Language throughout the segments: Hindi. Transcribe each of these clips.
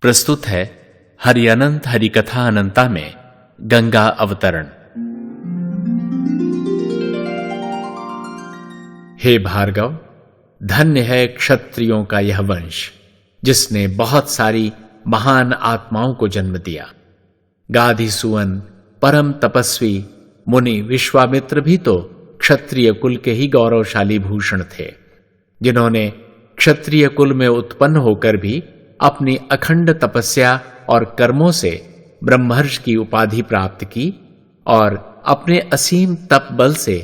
प्रस्तुत है हरि अनंत हरि कथा अनंता में गंगा अवतरण। हे भार्गव, धन्य है क्षत्रियों का यह वंश जिसने बहुत सारी महान आत्माओं को जन्म दिया। गाधिसुवन परम तपस्वी मुनि विश्वामित्र भी तो क्षत्रिय कुल के ही गौरवशाली भूषण थे, जिन्होंने क्षत्रिय कुल में उत्पन्न होकर भी अपनी अखंड तपस्या और कर्मों से ब्रह्मर्षि की उपाधि प्राप्त की और अपने असीम तप बल से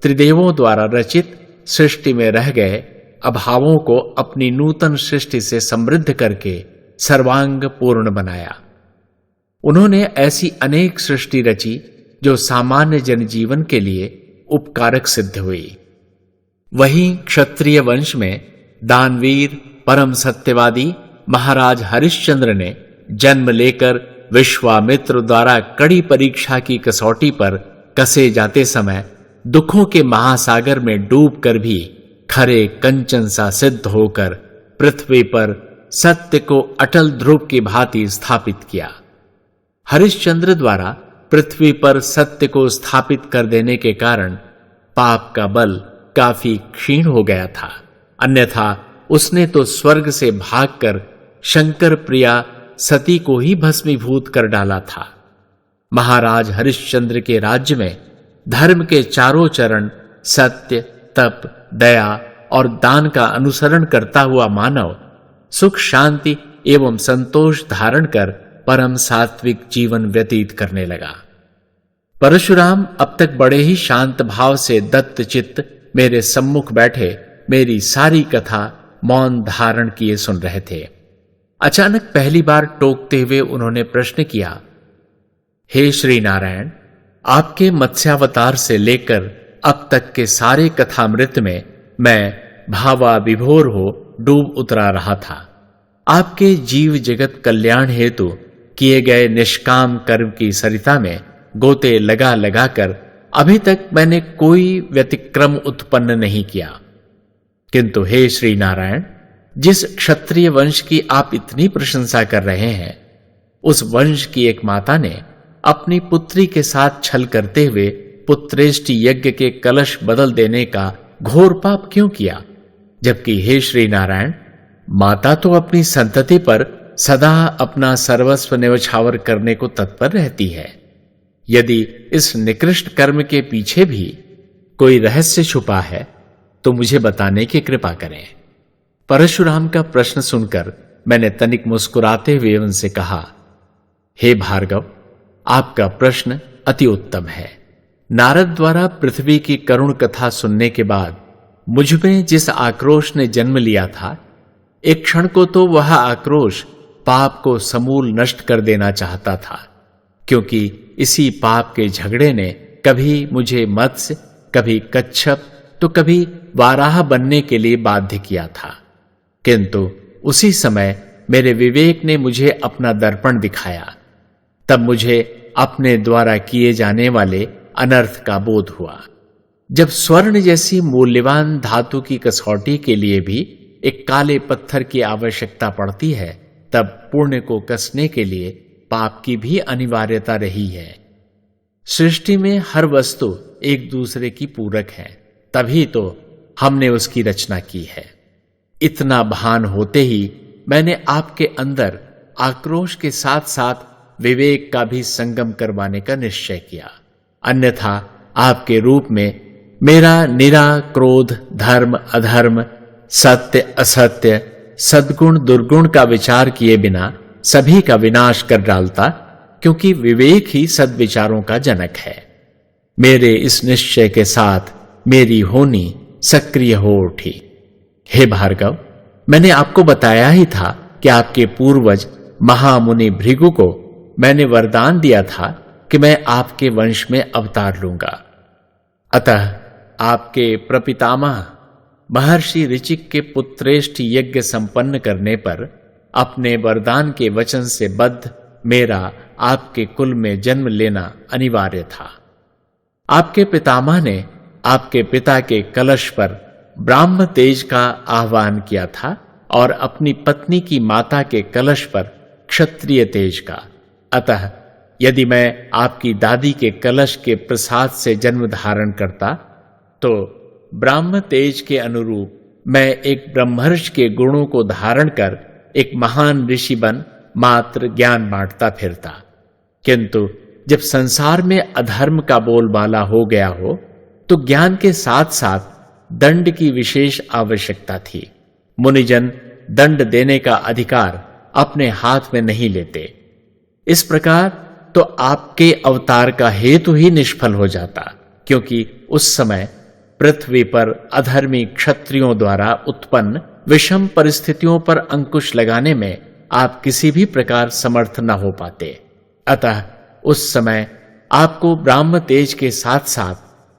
त्रिदेवों द्वारा रचित सृष्टि में रह गए अभावों को अपनी नूतन सृष्टि से समृद्ध करके सर्वांग पूर्ण बनाया। उन्होंने ऐसी अनेक सृष्टि रची जो सामान्य जनजीवन के लिए उपकारक सिद्ध हुई। वहीं क्षत्रिय वंश में दानवीर परम सत्यवादी महाराज हरिश्चंद्र ने जन्म लेकर विश्वामित्र द्वारा कड़ी परीक्षा की कसौटी पर कसे जाते समय दुखों के महासागर में डूबकर भी खरे कंचन सा सिद्ध होकर पृथ्वी पर सत्य को अटल ध्रुव की भांति स्थापित किया। हरिश्चंद्र द्वारा पृथ्वी पर सत्य को स्थापित कर देने के कारण पाप का बल काफी क्षीण हो गया था, अन्यथा उसने तो स्वर्ग से भागकर शंकर प्रिया सती को ही भस्मीभूत कर डाला था। महाराज हरिश्चंद्र के राज्य में धर्म के चारों चरण सत्य, तप, दया और दान का अनुसरण करता हुआ मानव सुख, शांति एवं संतोष धारण कर परम सात्विक जीवन व्यतीत करने लगा। परशुराम अब तक बड़े ही शांत भाव से दत्त चित्त मेरे सम्मुख बैठे मेरी सारी कथा मौन धारण किए सुन रहे थे। अचानक पहली बार टोकते हुए उन्होंने प्रश्न किया, हे श्री नारायण, आपके मत्स्यावतार से लेकर अब तक के सारे कथामृत में मैं भावा विभोर हो डूब उतरा रहा था। आपके जीव जगत कल्याण हेतु किए गए निष्काम कर्म की सरिता में गोते लगा लगाकर अभी तक मैंने कोई व्यतिक्रम उत्पन्न नहीं किया, किंतु हे श्री नारायण, जिस क्षत्रिय वंश की आप इतनी प्रशंसा कर रहे हैं, उस वंश की एक माता ने अपनी पुत्री के साथ छल करते हुए पुत्रेष्टि यज्ञ के कलश बदल देने का घोर पाप क्यों किया, जबकि हे श्री नारायण, माता तो अपनी संतति पर सदा अपना सर्वस्व न्यौछावर करने को तत्पर रहती है। यदि इस निकृष्ट कर्म के पीछे भी कोई रहस्य छुपा है तो मुझे बताने की कृपा करें। परशुराम का प्रश्न सुनकर मैंने तनिक मुस्कुराते हुए उनसे कहा, हे भार्गव, आपका प्रश्न अति उत्तम है। नारद द्वारा पृथ्वी की करुण कथा सुनने के बाद मुझ में जिस आक्रोश ने जन्म लिया था, एक क्षण को तो वह आक्रोश पाप को समूल नष्ट कर देना चाहता था, क्योंकि इसी पाप के झगड़े ने कभी मुझे मत्स्य, कभी कच्छप तो कभी वाराह बनने के लिए बाध्य किया था। किंतु उसी समय मेरे विवेक ने मुझे अपना दर्पण दिखाया। तब मुझे अपने द्वारा किए जाने वाले अनर्थ का बोध हुआ। जब स्वर्ण जैसी मूल्यवान धातु की कसौटी के लिए भी एक काले पत्थर की आवश्यकता पड़ती है, तब पुण्य को कसने के लिए पाप की भी अनिवार्यता रही है। सृष्टि में हर वस्तु एक दूसरे की पूरक है, तभी तो हमने उसकी रचना की है। इतना भान होते ही मैंने आपके अंदर आक्रोश के साथ साथ विवेक का भी संगम करवाने का निश्चय किया, अन्यथा आपके रूप में मेरा निरा क्रोध, धर्म अधर्म, सत्य असत्य, सद्गुण दुर्गुण का विचार किए बिना सभी का विनाश कर डालता, क्योंकि विवेक ही सद्विचारों का जनक है। मेरे इस निश्चय के साथ मेरी होनी सक्रिय हो उठी। हे भार्गव, मैंने आपको बताया ही था कि आपके पूर्वज महामुनि भृगु को मैंने वरदान दिया था कि मैं आपके वंश में अवतार लूंगा। अतः आपके प्रपितामह महर्षि ऋचिक के पुत्रेष्टि यज्ञ संपन्न करने पर अपने वरदान के वचन से बद्ध मेरा आपके कुल में जन्म लेना अनिवार्य था। आपके पितामह ने आपके पिता के कलश पर ब्राह्म तेज का आह्वान किया था और अपनी पत्नी की माता के कलश पर क्षत्रिय तेज का। अतः यदि मैं आपकी दादी के कलश के प्रसाद से जन्म धारण करता तो ब्राह्म तेज के अनुरूप मैं एक ब्रह्मर्षि के गुणों को धारण कर एक महान ऋषि बन मात्र ज्ञान बांटता फिरता। किंतु जब संसार में अधर्म का बोलबाला हो गया हो तो ज्ञान के साथ साथ दंड की विशेष आवश्यकता थी। मुनिजन दंड देने का अधिकार अपने हाथ में नहीं लेते। इस प्रकार तो आपके अवतार का हेतु ही निष्फल हो जाता, क्योंकि उस समय पृथ्वी पर अधर्मी क्षत्रियों द्वारा उत्पन्न विषम परिस्थितियों पर अंकुश लगाने में आप किसी भी प्रकार समर्थ न हो पाते। अतः उस समय आपको ब्राह्म तेज के साथ साथ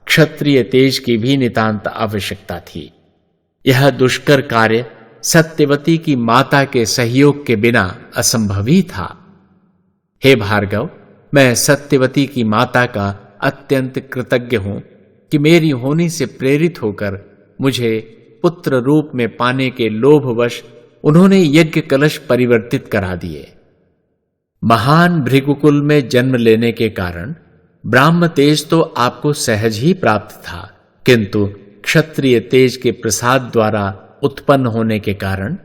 क्षत्रिय तेज की भी नितांत आवश्यकता थी। यह दुष्कर कार्य सत्यवती की माता के सहयोग के बिना असंभव ही था। हे भार्गव, मैं सत्यवती की माता का अत्यंत कृतज्ञ हूं कि मेरी होनी से प्रेरित होकर मुझे पुत्र रूप में पाने के लोभवश उन्होंने यज्ञ कलश परिवर्तित करा दिए। महान भृगुकुल में जन्म लेने के कारण ब्राह्म तेज तो आपको सहज ही प्राप्त था, किंतु क्षत्रिय तेज के प्रसाद द्वारा उत्पन्न होने के कारण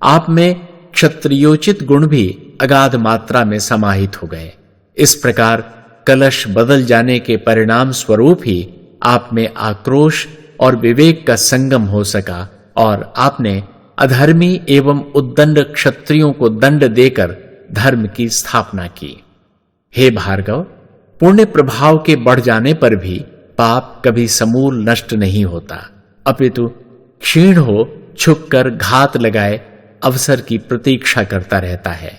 आप में क्षत्रियोचित गुण भी अगाध मात्रा में समाहित हो गए। इस प्रकार कलश बदल जाने के परिणाम स्वरूप ही आप में आक्रोश और विवेक का संगम हो सका और आपने अधर्मी एवं उद्दंड क्षत्रियों को दंड देकर धर्म की स्थापना की। हे भार्गव, पुण्य प्रभाव के बढ़ जाने पर भी पाप कभी समूल नष्ट नहीं होता, अपितु क्षीण हो छुपकर घात लगाए अवसर की प्रतीक्षा करता रहता है।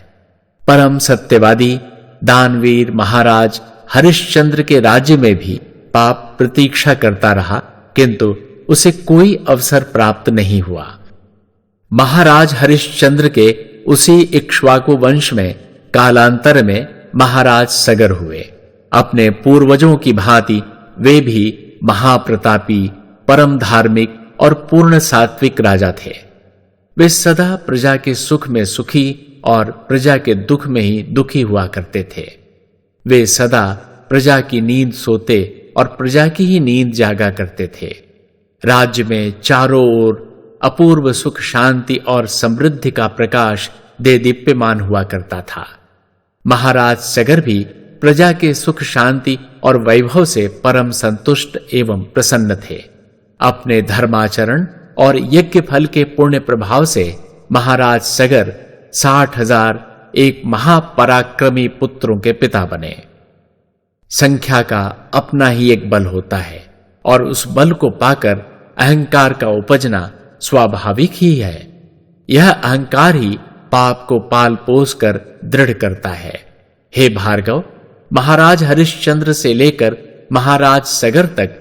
परम सत्यवादी दानवीर महाराज हरिश्चंद्र के राज्य में भी पाप प्रतीक्षा करता रहा, किंतु उसे कोई अवसर प्राप्त नहीं हुआ। महाराज हरिश्चंद्र के उसी इक्ष्वाकु वंश में कालांतर में महाराज सगर हुए। अपने पूर्वजों की भांति वे भी महाप्रतापी, परम धार्मिक और पूर्ण सात्विक राजा थे। वे सदा प्रजा के सुख में सुखी और प्रजा के दुख में ही दुखी हुआ करते थे। वे सदा प्रजा की नींद सोते और प्रजा की ही नींद जागा करते थे। राज्य में चारों ओर अपूर्व सुख, शांति और समृद्धि का प्रकाश दे दीप्यमान हुआ करता था। महाराज सगर भी प्रजा के सुख, शांति और वैभव से परम संतुष्ट एवं प्रसन्न थे। अपने धर्माचरण और यज्ञ फल के पुण्य प्रभाव से महाराज सगर 60,000 एक महापराक्रमी पुत्रों के पिता बने। संख्या का अपना ही एक बल होता है और उस बल को पाकर अहंकार का उपजना स्वाभाविक ही है। यह अहंकार ही पाप को पाल पोस कर दृढ़ करता है। हे भार्गव, महाराज हरिश्चंद्र से लेकर महाराज सगर तक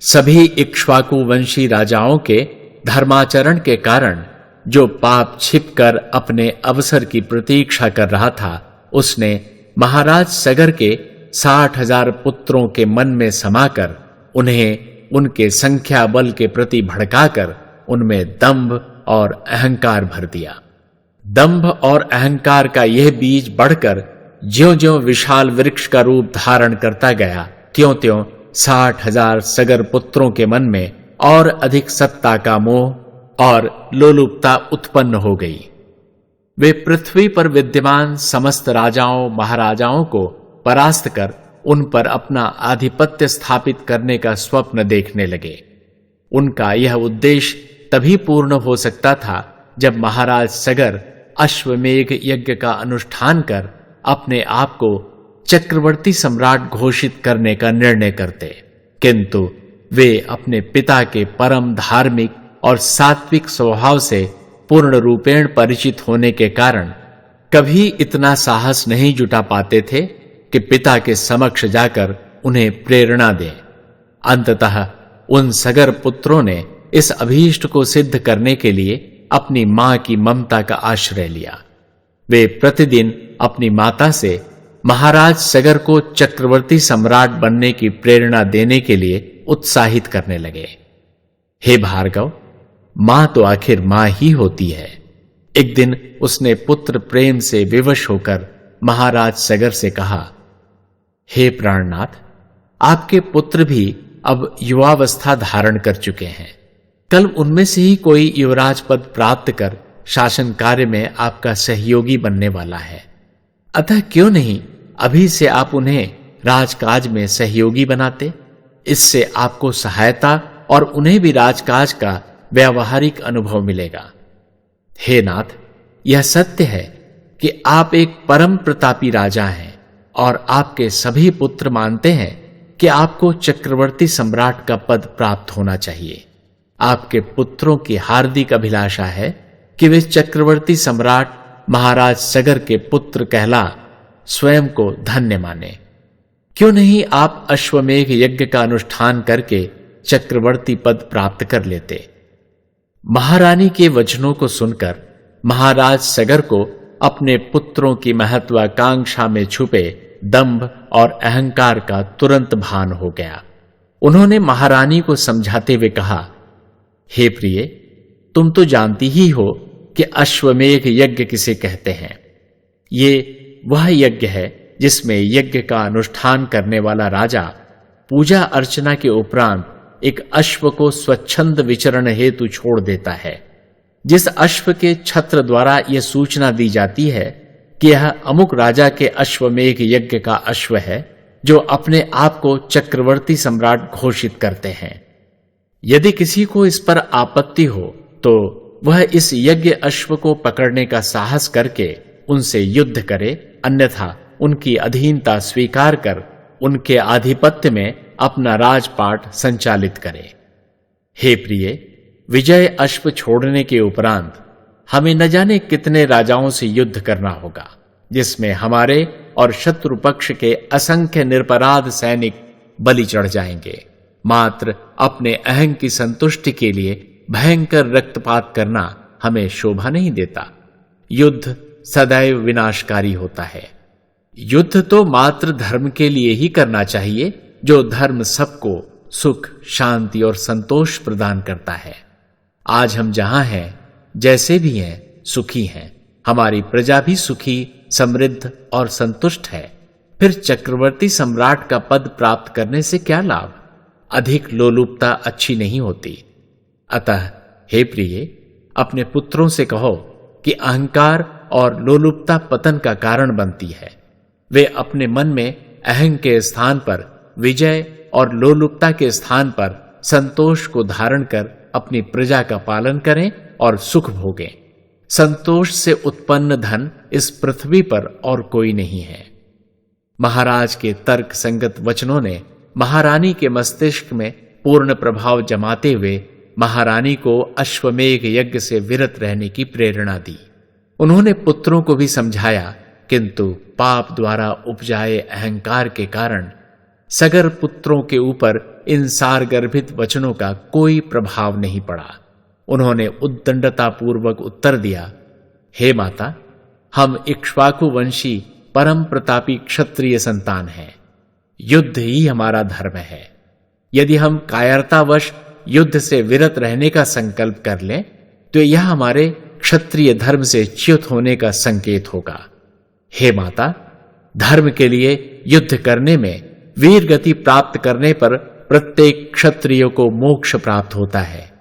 सभी इक्ष्वाकु वंशी राजाओं के धर्माचरण के कारण जो पाप छिपकर अपने अवसर की प्रतीक्षा कर रहा था, उसने महाराज सगर के 60,000 पुत्रों के मन में समाकर उन्हें उनके संख्या बल के प्रति भड़काकर उनमें दंभ और अहंकार भर दिया। दंभ और अहंकार का यह बीज बढ़कर ज्यों-ज्यों विशाल वृक्ष का रूप धारण करता गया, त्यों-त्यों 60,000 सगर पुत्रों के मन में और अधिक सत्ता का मोह और लोलुपता उत्पन्न हो गई। वे पृथ्वी पर विद्यमान समस्त राजाओं महाराजाओं को परास्त कर उन पर अपना आधिपत्य स्थापित करने का स्वप्न देखने लगे। उनका यह उद्देश्य तभी पूर्ण हो सकता था जब महाराज सगर अश्वमेघ यज्ञ का अनुष्ठान कर अपने आप को चक्रवर्ती सम्राट घोषित करने का निर्णय करते, किंतु वे अपने पिता के परम धार्मिक और सात्विक स्वभाव से पूर्ण रूपेण परिचित होने के कारण कभी इतना साहस नहीं जुटा पाते थे कि पिता के समक्ष जाकर उन्हें प्रेरणा दें। अंततः उन सगर पुत्रों ने इस अभीष्ट को सिद्ध करने के लिए अपनी मां की ममता का आश्रय लिया। वे प्रतिदिन अपनी माता से महाराज सगर को चक्रवर्ती सम्राट बनने की प्रेरणा देने के लिए उत्साहित करने लगे। हे भार्गव, मां तो आखिर मां ही होती है। एक दिन उसने पुत्र प्रेम से विवश होकर महाराज सगर से कहा, हे प्राणनाथ, आपके पुत्र भी अब युवावस्था धारण कर चुके हैं। कल उनमें से ही कोई युवराज पद प्राप्त कर शासन कार्य में आपका सहयोगी बनने वाला है। अतः क्यों नहीं अभी से आप उन्हें राजकाज में सहयोगी बनाते। इससे आपको सहायता और उन्हें भी राजकाज का व्यावहारिक अनुभव मिलेगा। हे नाथ, यह सत्य है कि आप एक परम प्रतापी राजा हैं और आपके सभी पुत्र मानते हैं कि आपको चक्रवर्ती सम्राट का पद प्राप्त होना चाहिए। आपके पुत्रों की हार्दिक अभिलाषा है कि वे चक्रवर्ती सम्राट महाराज सगर के पुत्र कहला स्वयं को धन्य माने। क्यों नहीं आप अश्वमेघ यज्ञ का अनुष्ठान करके चक्रवर्ती पद प्राप्त कर लेते। महारानी के वचनों को सुनकर महाराज सगर को अपने पुत्रों की महत्वाकांक्षा में छुपे दंभ और अहंकार का तुरंत भान हो गया। उन्होंने महारानी को समझाते हुए कहा, हे प्रिय, तुम तो जानती ही हो कि अश्वमेघ यज्ञ किसे कहते हैं। ये वह यज्ञ है जिसमें यज्ञ का अनुष्ठान करने वाला राजा पूजा अर्चना के उपरांत एक अश्व को स्वच्छंद विचरण हेतु छोड़ देता है। जिस अश्व के छत्र द्वारा यह सूचना दी जाती है कि यह अमुक राजा के अश्वमेघ यज्ञ का अश्व है, जो अपने आप को चक्रवर्ती सम्राट घोषित करते हैं। यदि किसी को इस पर आपत्ति हो तो वह इस यज्ञ अश्व को पकड़ने का साहस करके उनसे युद्ध करे, अन्यथा उनकी अधीनता स्वीकार कर उनके आधिपत्य में अपना राजपाट संचालित करे। हे प्रिय, विजय अश्व छोड़ने के उपरांत हमें न जाने कितने राजाओं से युद्ध करना होगा, जिसमें हमारे और शत्रु पक्ष के असंख्य निरपराध सैनिक बलि चढ़ जाएंगे। मात्र अपने अहं की संतुष्टि के लिए भयंकर रक्तपात करना हमें शोभा नहीं देता। युद्ध सदैव विनाशकारी होता है। युद्ध तो मात्र धर्म के लिए ही करना चाहिए, जो धर्म सबको सुख, शांति और संतोष प्रदान करता है। आज हम जहां हैं, जैसे भी हैं, सुखी हैं। हमारी प्रजा भी सुखी, समृद्ध और संतुष्ट है। फिर चक्रवर्ती सम्राट का पद प्राप्त करने से क्या लाभ? अधिक लोलुपता अच्छी नहीं होती। अतः हे प्रिय, अपने पुत्रों से कहो कि अहंकार और लोलुपता पतन का कारण बनती है। वे अपने मन में अहं के स्थान पर विजय और लोलुपता के स्थान पर संतोष को धारण कर अपनी प्रजा का पालन करें और सुख भोगें। संतोष से उत्पन्न धन इस पृथ्वी पर और कोई नहीं है। महाराज के तर्क संगत वचनों ने महारानी के मस्तिष्क में पूर्ण प्रभाव जमाते हुए महारानी को अश्वमेघ यज्ञ से विरत रहने की प्रेरणा दी। उन्होंने पुत्रों को भी समझाया, किंतु पाप द्वारा उपजाए अहंकार के कारण सगर पुत्रों के ऊपर इन सारगर्भित वचनों का कोई प्रभाव नहीं पड़ा। उन्होंने उद्दंडता पूर्वक उत्तर दिया, हे माता, हम इक्ष्वाकु वंशी परम प्रतापी क्षत्रिय संतान हैं। युद्ध ही हमारा धर्म है। यदि हम कायरतावश युद्ध से विरत रहने का संकल्प कर लें तो यह हमारे क्षत्रिय धर्म से च्युत होने का संकेत होगा। हे माता, धर्म के लिए युद्ध करने में वीर गति प्राप्त करने पर प्रत्येक क्षत्रिय को मोक्ष प्राप्त होता है।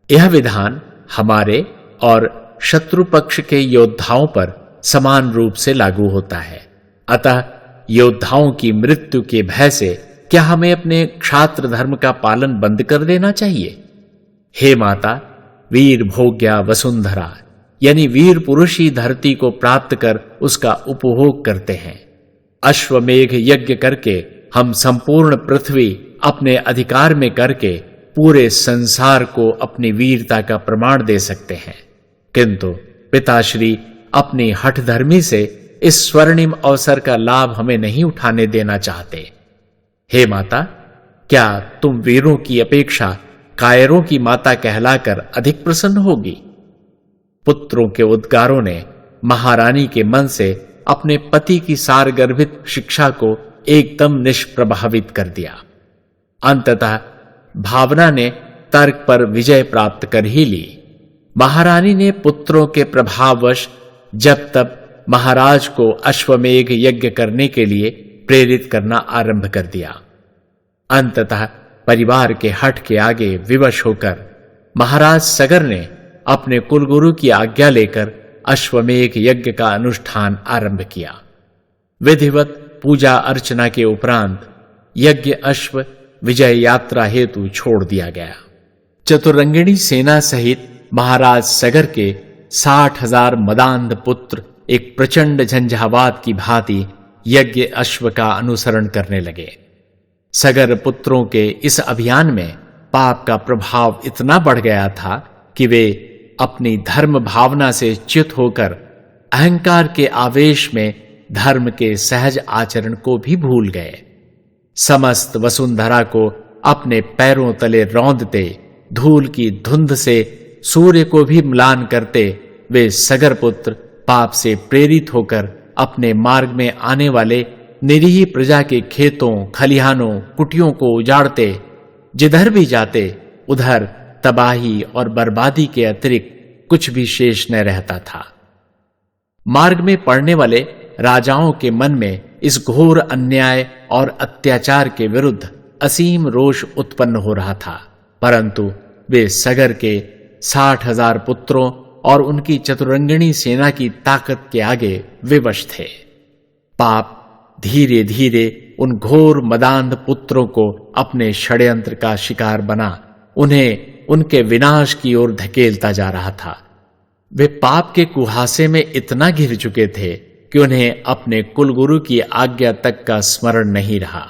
यह विधान हमारे और शत्रु पक्ष के योद्धाओं पर समान रूप से लागू होता है। अतः योद्धाओं की मृत्यु के भय से क्या हमें अपने क्षात्र धर्म का पालन बंद कर देना चाहिए? हे माता, वीर भोग्या वसुंधरा यानी वीर पुरुष ही धरती को प्राप्त कर उसका उपभोग करते हैं। अश्वमेघ यज्ञ करके हम संपूर्ण पृथ्वी अपने अधिकार में करके पूरे संसार को अपनी वीरता का प्रमाण दे सकते हैं, किंतु पिताश्री अपनी हठधर्मी से इस स्वर्णिम अवसर का लाभ हमें नहीं उठाने देना चाहते। हे माता, क्या तुम वीरों की अपेक्षा कायरों की माता कहलाकर अधिक प्रसन्न होगी? पुत्रों के उद्गारों ने महारानी के मन से अपने पति की सारगर्भित शिक्षा को एकदम निष्प्रभावित कर दिया। अंततः भावना ने तर्क पर विजय प्राप्त कर ही ली। महारानी ने पुत्रों के प्रभाववश जब तब महाराज को अश्वमेघ यज्ञ करने के लिए प्रेरित करना आरंभ कर दिया। अंततः परिवार के हठ के आगे विवश होकर महाराज सगर ने अपने कुलगुरु की आज्ञा लेकर अश्वमेघ यज्ञ का अनुष्ठान आरंभ किया। विधिवत पूजा अर्चना के उपरांत यज्ञ अश्व विजय यात्रा हेतु छोड़ दिया गया। चतुरंगिणी सेना सहित महाराज सगर के 60,000 मदान्ध पुत्र एक प्रचंड झंझावात की भांति यज्ञ अश्व का अनुसरण करने लगे। सगर पुत्रों के इस अभियान में पाप का प्रभाव इतना बढ़ गया था कि वे अपनी धर्म भावना से च्युत होकर अहंकार के आवेश में धर्म के सहज आचरण को भी भूल गए। समस्त वसुंधरा को अपने पैरों तले रौंदते, धूल की धुंध से सूर्य को भी म्लान करते, वे सगर पुत्र पाप से प्रेरित होकर अपने मार्ग में आने वाले निरीह प्रजा के खेतों, खलिहानों, कुटियों को उजाड़ते, जिधर भी जाते उधर तबाही और बर्बादी के अतिरिक्त कुछ भी शेष न रहता था। मार्ग में पड़ने वाले राजाओं के मन में इस घोर अन्याय और अत्याचार के विरुद्ध असीम रोष उत्पन्न हो रहा था, परंतु वे सगर के 60,000 पुत्रों और उनकी चतुरंगिणी सेना की ताकत के आगे विवश थे। पाप धीरे धीरे उन घोर मदान्ध पुत्रों को अपने षड्यंत्र का शिकार बना उन्हें उनके विनाश की ओर धकेलता जा रहा था। वे पाप के कुहासे में इतना घिर चुके थे कि उन्हें अपने कुलगुरु की आज्ञा तक का स्मरण नहीं रहा।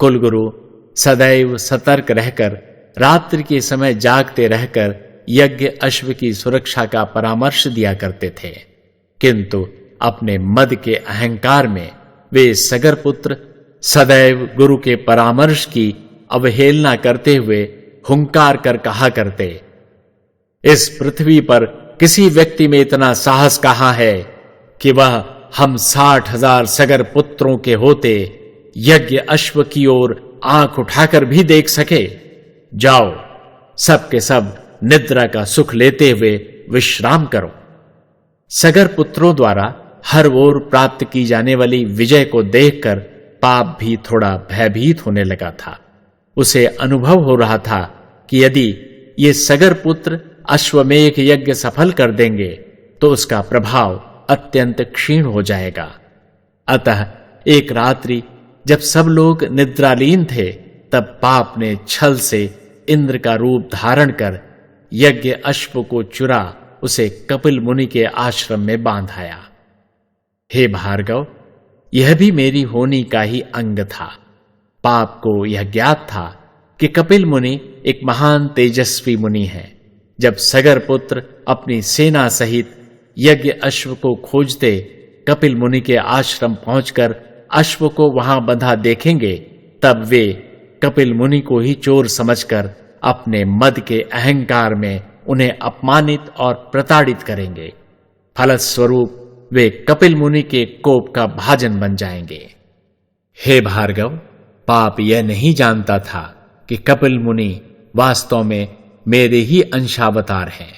कुलगुरु सदैव सतर्क रहकर रात्रि के समय जागते रहकर यज्ञ अश्व की सुरक्षा का परामर्श दिया करते थे, किंतु अपने मद के अहंकार में वे सगर पुत्र सदैव गुरु के परामर्श की अवहेलना करते हुए हुंकार कर कहा करते, इस पृथ्वी पर किसी व्यक्ति में इतना साहस कहां है कि वह हम 60,000 सगर पुत्रों के होते यज्ञ अश्व की ओर आंख उठाकर भी देख सके। जाओ, सब के सब निद्रा का सुख लेते हुए विश्राम करो। सगर पुत्रों द्वारा हर ओर प्राप्त की जाने वाली विजय को देखकर पाप भी थोड़ा भयभीत होने लगा था। उसे अनुभव हो रहा था कि यदि ये सगर पुत्र अश्वमेघ यज्ञ सफल कर देंगे तो उसका प्रभाव अत्यंत क्षीण हो जाएगा। अतः एक रात्रि जब सब लोग निद्रालीन थे, तब पाप ने छल से इंद्र का रूप धारण कर यज्ञ अश्व को चुरा उसे कपिल मुनि के आश्रम में बांधाया। हे भार्गव, यह भी मेरी होनी का ही अंग था। पाप को यह ज्ञात था कि कपिल मुनि एक महान तेजस्वी मुनि है। जब सगर पुत्र अपनी सेना सहित यज्ञ अश्व को खोजते कपिल मुनि के आश्रम पहुंचकर अश्व को वहां बंधा देखेंगे, तब वे कपिल मुनि को ही चोर समझकर अपने मद के अहंकार में उन्हें अपमानित और प्रताड़ित करेंगे। फलस्वरूप वे कपिल मुनि के कोप का भाजन बन जाएंगे। हे भार्गव, पाप यह नहीं जानता था कि कपिल मुनि वास्तव में मेरे ही अंशावतार हैं।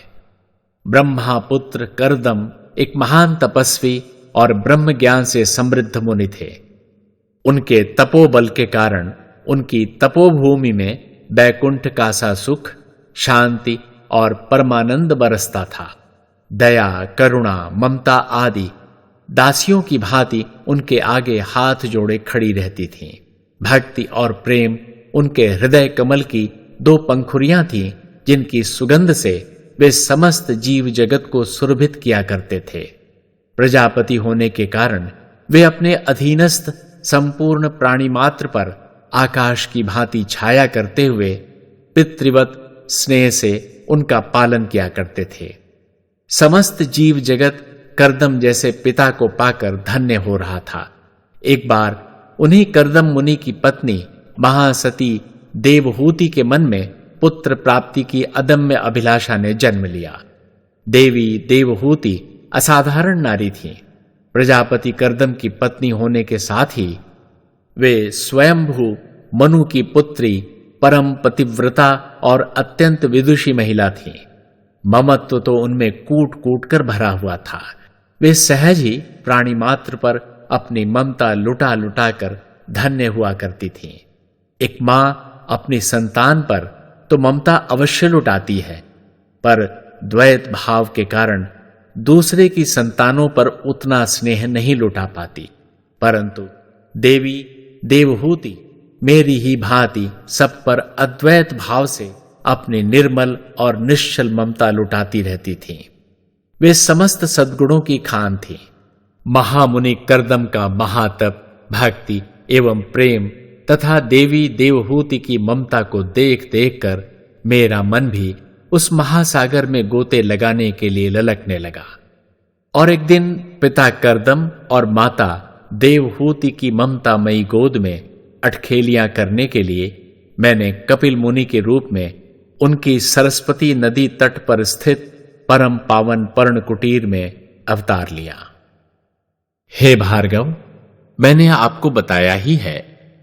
ब्रह्मा पुत्र कर्दम एक महान तपस्वी और ब्रह्म ज्ञान से समृद्ध मुनि थे। उनके तपोबल के कारण उनकी तपोभूमि में बैकुंठ का सा सुख, शांति और परमानंद बरसता था। दया, करुणा, ममता आदि दासियों की भांति उनके आगे हाथ जोड़े खड़ी रहती थीं। भक्ति और प्रेम उनके हृदय कमल की 2 पंखुड़ियां थीं, जिनकी सुगंध से वे समस्त जीव जगत को सुरभित किया करते थे। प्रजापति होने के कारण वे अपने अधीनस्थ संपूर्ण प्राणी मात्र पर आकाश की भांति छाया करते हुए पितृवत स्नेह से उनका पालन किया करते थे। समस्त जीव जगत कर्दम जैसे पिता को पाकर धन्य हो रहा था। एक बार उन्हीं कर्दम मुनि की पत्नी महासती देवहूति के मन में पुत्र प्राप्ति की अदम्य अभिलाषा ने जन्म लिया। देवी देवहूति असाधारण नारी थी। प्रजापति कर्दम की पत्नी होने के साथ ही वे स्वयंभू मनु की पुत्री, परम पतिव्रता और अत्यंत विदुषी महिला थी। ममत्व तो उनमें कूट कूट कर भरा हुआ था। वे सहज ही प्राणी मात्र पर अपनी ममता लुटा लुटा कर धन्य हुआ करती थीं। एक मां अपनी संतान पर तो ममता अवश्य लुटाती है, पर द्वैत भाव के कारण दूसरे की संतानों पर उतना स्नेह नहीं लुटा पाती, परंतु देवी देवहूति मेरी ही भांति सब पर अद्वैत भाव से अपनी निर्मल और निश्चल ममता लुटाती रहती थीं। वे समस्त सद्गुणों की खान थीं। महामुनि कर्दम का महातप, भक्ति एवं प्रेम तथा देवी देवहूति की ममता को देख देख कर मेरा मन भी उस महासागर में गोते लगाने के लिए ललकने लगा। और एक दिन पिता कर्दम और माता देवहूति की ममतामयी गोद में अटखेलियां करने के लिए मैंने कपिल मुनि के रूप में उनकी सरस्वती नदी तट पर स्थित परम पावन पर्ण कुटीर में अवतार लिया। हे भार्गव, मैंने आपको बताया ही है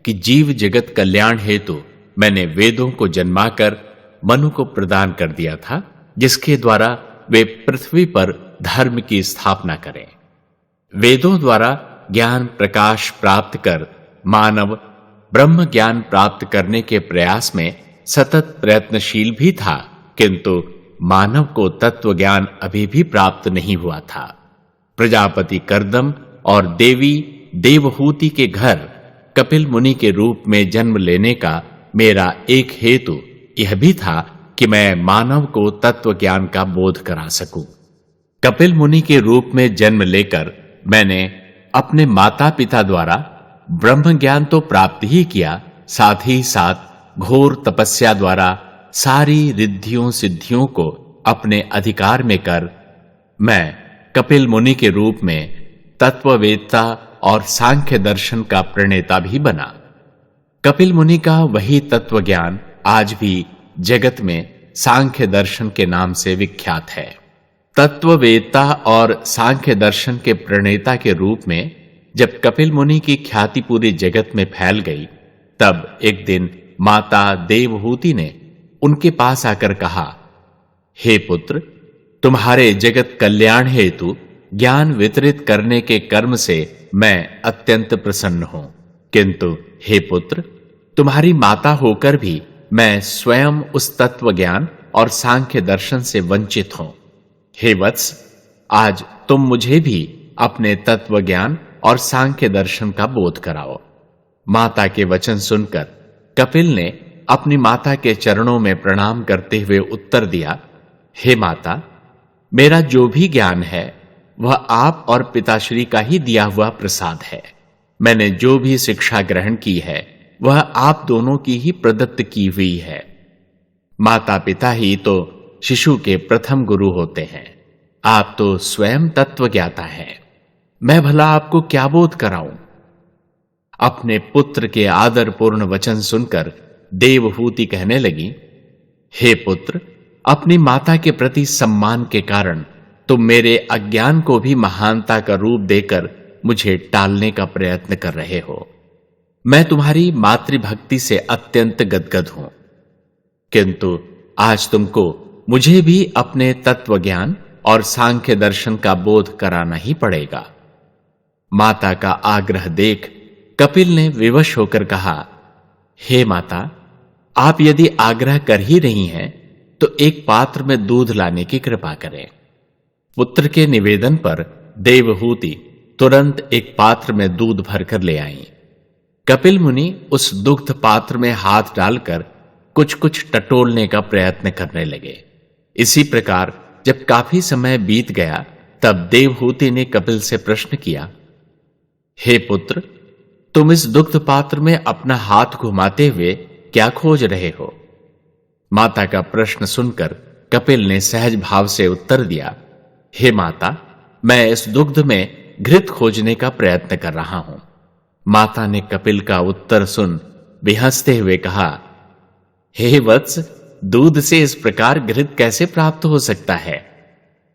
कि जीव जगत कल्याण हेतु मैंने वेदों को जन्माकर मनु को प्रदान कर दिया था, जिसके द्वारा वे पृथ्वी पर धर्म की स्थापना करें। वेदों द्वारा ज्ञान प्रकाश प्राप्त कर मानव ब्रह्म ज्ञान प्राप्त करने के प्रयास में सतत प्रयत्नशील भी था, किंतु मानव को तत्व ज्ञान अभी भी प्राप्त नहीं हुआ था। प्रजापति कर्दम और देवी देवहूति के घर कपिल मुनि के रूप में जन्म लेने का मेरा एक हेतु यह भी था कि मैं मानव को तत्व ज्ञान का बोध करा सकूं। कपिल मुनि के रूप में जन्म लेकर मैंने अपने माता पिता द्वारा ब्रह्म ज्ञान तो प्राप्त ही किया, साथ ही साथ घोर तपस्या द्वारा सारी रिद्धियों सिद्धियों को अपने अधिकार में कर मैं कपिल मुनि के रूप में तत्ववेत्ता और सांख्य दर्शन का प्रणेता भी बना। कपिल मुनि का वही तत्व ज्ञान आज भी जगत में सांख्य दर्शन के नाम से विख्यात है। तत्ववेत्ता और सांख्य दर्शन के प्रणेता के रूप में जब कपिल मुनि की ख्याति पूरी जगत में फैल गई, तब एक दिन माता देवहूति ने उनके पास आकर कहा, हे पुत्र, तुम्हारे जगत कल्याण हेतु ज्ञान वितरित करने के कर्म से मैं अत्यंत प्रसन्न हूं, किंतु हे पुत्र, तुम्हारी माता होकर भी मैं स्वयं उस तत्व ज्ञान और सांख्य दर्शन से वंचित हूं। हे वत्स, आज तुम मुझे भी अपने तत्व ज्ञान और सांख्य दर्शन का बोध कराओ। माता के वचन सुनकर कपिल ने अपनी माता के चरणों में प्रणाम करते हुए उत्तर दिया, हे माता, मेरा जो भी ज्ञान है वह आप और पिताश्री का ही दिया हुआ प्रसाद है। मैंने जो भी शिक्षा ग्रहण की है वह आप दोनों की ही प्रदत्त की हुई है। माता पिता ही तो शिशु के प्रथम गुरु होते हैं। आप तो स्वयं तत्व ज्ञाता हैं। मैं भला आपको क्या बोध कराऊं? अपने पुत्र के आदरपूर्ण वचन सुनकर देवहूति कहने लगी, हे पुत्र, अपनी माता के प्रति सम्मान के कारण तुम मेरे अज्ञान को भी महानता का रूप देकर मुझे टालने का प्रयत्न कर रहे हो। मैं तुम्हारी मातृभक्ति से अत्यंत गदगद हूं, किंतु आज तुमको मुझे भी अपने तत्व ज्ञान और सांख्य दर्शन का बोध कराना ही पड़ेगा। माता का आग्रह देख कपिल ने विवश होकर कहा, हे माता, आप यदि आग्रह कर ही रही हैं तो एक पात्र में दूध लाने की कृपा करें। पुत्र के निवेदन पर देवहूति तुरंत एक पात्र में दूध भरकर ले आई। कपिल मुनि उस दुग्ध पात्र में हाथ डालकर कुछ कुछ टटोलने का प्रयत्न करने लगे। इसी प्रकार जब काफी समय बीत गया, तब देवहूति ने कपिल से प्रश्न किया, हे पुत्र, तुम इस दुग्ध पात्र में अपना हाथ घुमाते हुए क्या खोज रहे हो? माता का प्रश्न सुनकर कपिल ने सहज भाव से उत्तर दिया, हे माता, मैं इस दुग्ध में घृत खोजने का प्रयत्न कर रहा हूं। माता ने कपिल का उत्तर सुन बिहंसते हुए कहा, हे वत्स, दूध से इस प्रकार घृत कैसे प्राप्त हो सकता है?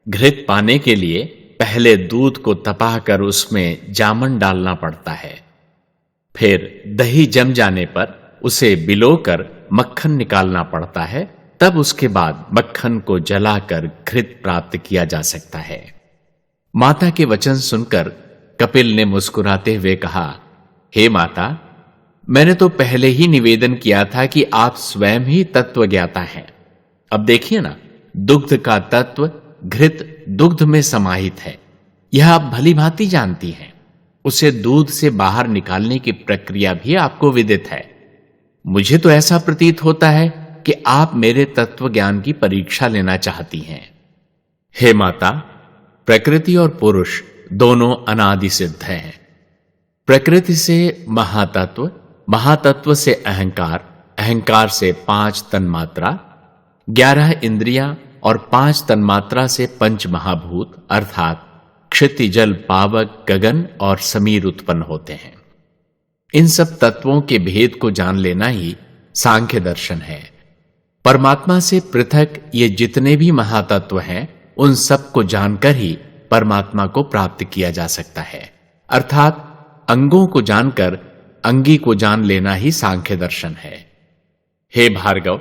घृत पाने के लिए पहले दूध को तपाकर उसमें जामन डालना पड़ता है, फिर दही जम जाने पर उसे बिलोकर मक्खन निकालना पड़ता है, तब उसके बाद मक्खन को जलाकर घृत प्राप्त किया जा सकता है। माता के वचन सुनकर कपिल ने मुस्कुराते हुए कहा, हे माता, मैंने तो पहले ही निवेदन किया था कि आप स्वयं ही तत्व ज्ञाता हैं। अब देखिए ना, दुग्ध का तत्व घृत दुग्ध में समाहित है, यह आप भली भांति जानती हैं। उसे दूध से बाहर निकालने की प्रक्रिया भी आपको विदित है। मुझे तो ऐसा प्रतीत होता है कि आप मेरे तत्व ज्ञान की परीक्षा लेना चाहती हैं। हे माता, प्रकृति और पुरुष दोनों अनादि सिद्ध हैं। प्रकृति से महातत्व, महातत्व से अहंकार, अहंकार से 5 तन्मात्रा, 11 इंद्रियां और 5 तन्मात्रा से पंच महाभूत अर्थात क्षिति, जल, पावक, गगन और समीर उत्पन्न होते हैं। इन सब तत्वों के भेद को जान लेना ही सांख्य दर्शन है। परमात्मा से पृथक ये जितने भी महातत्व हैं, उन सब को जानकर ही परमात्मा को प्राप्त किया जा सकता है। अर्थात अंगों को जानकर अंगी को जान लेना ही सांख्य दर्शन है। हे भार्गव,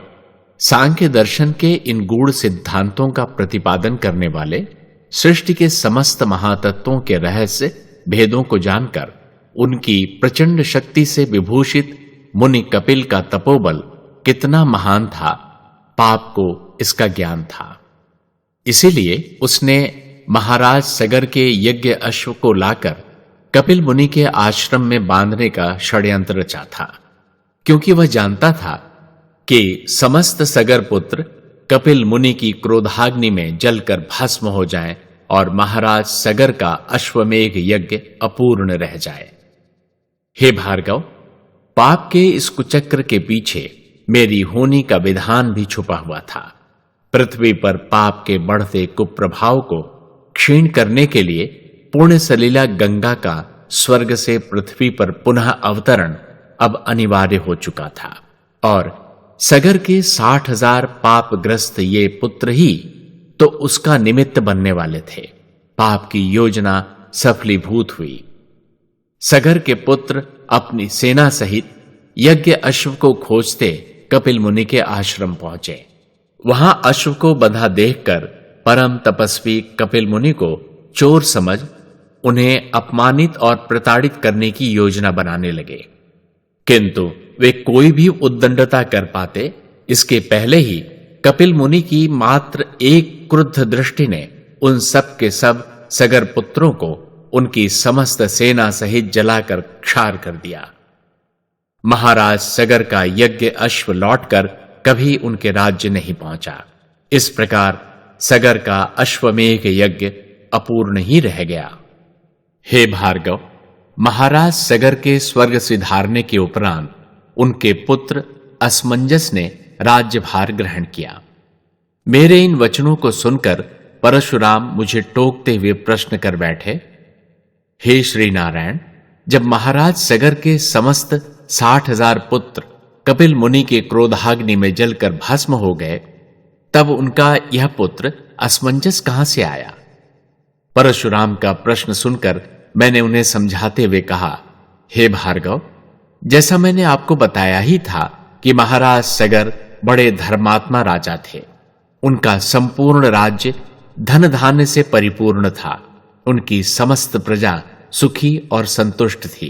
सांख्य दर्शन के इन गूढ़ सिद्धांतों का प्रतिपादन करने वाले सृष्टि के समस्त महातत्वों के रहस्य भेदों को जानकर उनकी प्रचंड शक्ति से विभूषित मुनि कपिल का तपोबल कितना महान था, पाप को इसका ज्ञान था। इसीलिए उसने महाराज सगर के यज्ञ अश्व को लाकर कपिल मुनि के आश्रम में बांधने का षड्यंत्र रचा था, क्योंकि वह जानता था कि समस्त सगर पुत्र कपिल मुनि की क्रोधाग्नि में जलकर भस्म हो जाएं और महाराज सगर का अश्वमेघ यज्ञ अपूर्ण रह जाए। हे भार्गव, पाप के इस कुचक्र के पीछे मेरी होनी का विधान भी छुपा हुआ था। पृथ्वी पर पाप के बढ़ते कुप्रभाव को क्षीण करने के लिए पुण्य सलीला गंगा का स्वर्ग से पृथ्वी पर पुनः अवतरण अब अनिवार्य हो चुका था और सगर के 60,000 पापग्रस्त ये पुत्र ही तो उसका निमित्त बनने वाले थे। पाप की योजना सफलीभूत हुई। सगर के पुत्र अपनी सेना सहित यज्ञ अश्व को खोजते कपिल मुनि के आश्रम पहुंचे। वहां अश्व को बंधा देखकर परम तपस्वी कपिल मुनि को चोर समझ उन्हें अपमानित और प्रताड़ित करने की योजना बनाने लगे, किंतु वे कोई भी उद्दंडता कर पाते इसके पहले ही कपिल मुनि की मात्र एक क्रुद्ध दृष्टि ने उन सब के सब सगर पुत्रों को उनकी समस्त सेना सहित जलाकर क्षार कर दिया। महाराज सगर का यज्ञ अश्व लौटकर कभी उनके राज्य नहीं पहुंचा। इस प्रकार सगर का अश्वमेघ यज्ञ अपूर्ण ही रह गया। हे भार्गव, महाराज सगर के स्वर्ग सिधारने के उपरांत उनके पुत्र असमंजस ने राज्यभार ग्रहण किया। मेरे इन वचनों को सुनकर परशुराम मुझे टोकते हुए प्रश्न कर बैठे, हे श्री नारायण, जब महाराज सगर के समस्त 60,000 पुत्र कपिल मुनि के क्रोधाग्नि में जलकर भस्म हो गए, तब उनका यह पुत्र असमंजस कहां से आया? परशुराम का प्रश्न सुनकर मैंने उन्हें समझाते हुए कहा, हे भार्गव, जैसा मैंने आपको बताया ही था कि महाराज सगर बड़े धर्मात्मा राजा थे। उनका संपूर्ण राज्य धन धान्य से परिपूर्ण था। उनकी समस्त प्रजा सुखी और संतुष्ट थी,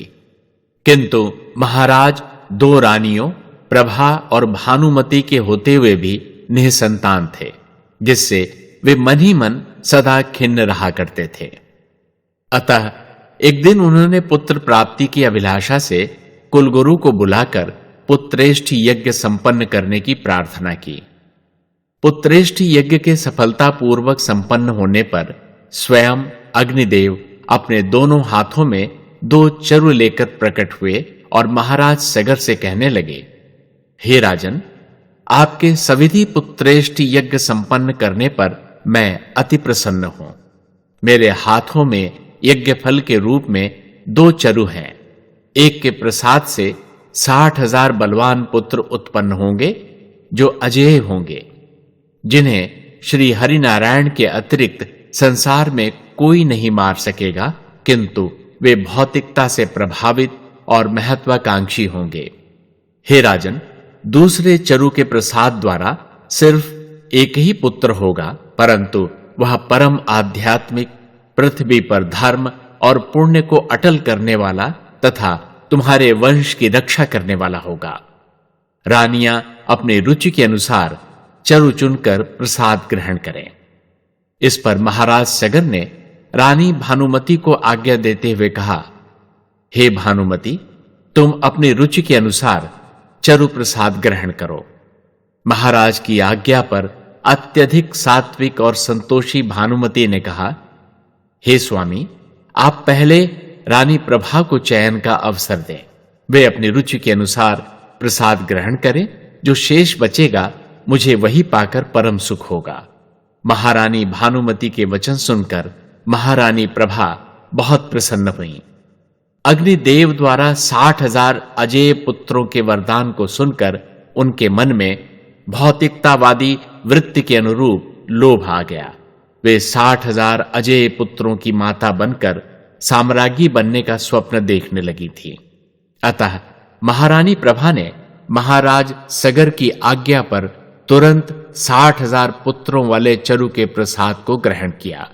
किंतु महाराज 2 रानियों प्रभा और भानुमति के होते हुए भी निःसंतान थे, जिससे वे मन ही मन सदा खिन्न रहा करते थे। अतः एक दिन उन्होंने पुत्र प्राप्ति की अभिलाषा से कुलगुरु को बुलाकर पुत्रेष्ठ यज्ञ संपन्न करने की प्रार्थना की। पुत्रेष्ठ यज्ञ के सफलतापूर्वक संपन्न होने पर स्वयं अग्निदेव अपने दोनों हाथों में 2 चरु लेकर प्रकट हुए और महाराज सगर से कहने लगे, हे राजन, आपके सविधि पुत्रेष्ठ यज्ञ संपन्न करने पर मैं अति प्रसन्न हूं। मेरे हाथों में यज्ञ फल के रूप में 2 चरु हैं। एक के प्रसाद से 60,000 बलवान पुत्र उत्पन्न होंगे जो अजेय होंगे, जिन्हें श्री हरिनारायण के अतिरिक्त संसार में कोई नहीं मार सकेगा, किंतु वे भौतिकता से प्रभावित और महत्वाकांक्षी होंगे। हे राजन, दूसरे चरु के प्रसाद द्वारा सिर्फ एक ही पुत्र होगा, परंतु वह परम आध्यात्मिक पृथ्वी पर धर्म और पुण्य को अटल करने वाला तथा तुम्हारे वंश की रक्षा करने वाला होगा। रानियां अपनी रुचि के अनुसार चरु चुनकर प्रसाद ग्रहण करें। इस पर महाराज सगर ने रानी भानुमति को आज्ञा देते हुए कहा, हे भानुमति, तुम अपनी रुचि के अनुसार चरु प्रसाद ग्रहण करो। महाराज की आज्ञा पर अत्यधिक सात्विक और संतोषी भानुमति ने कहा, हे स्वामी, आप पहले रानी प्रभा को चयन का अवसर दें। वे अपनी रुचि के अनुसार प्रसाद ग्रहण करें। जो शेष बचेगा मुझे वही पाकर परम सुख होगा। महारानी भानुमति के वचन सुनकर महारानी प्रभा बहुत प्रसन्न हुई। अग्निदेव द्वारा 60,000 अजेय पुत्रों के वरदान को सुनकर उनके मन में भौतिकतावादी वृत्ति के अनुरूप लोभ आ गया। वे 60,000 अजेय पुत्रों की माता बनकर साम्राज्ञी बनने का स्वप्न देखने लगी थी। अतः महारानी प्रभा ने महाराज सगर की आज्ञा पर तुरंत 60,000 पुत्रों वाले चरु के प्रसाद को ग्रहण किया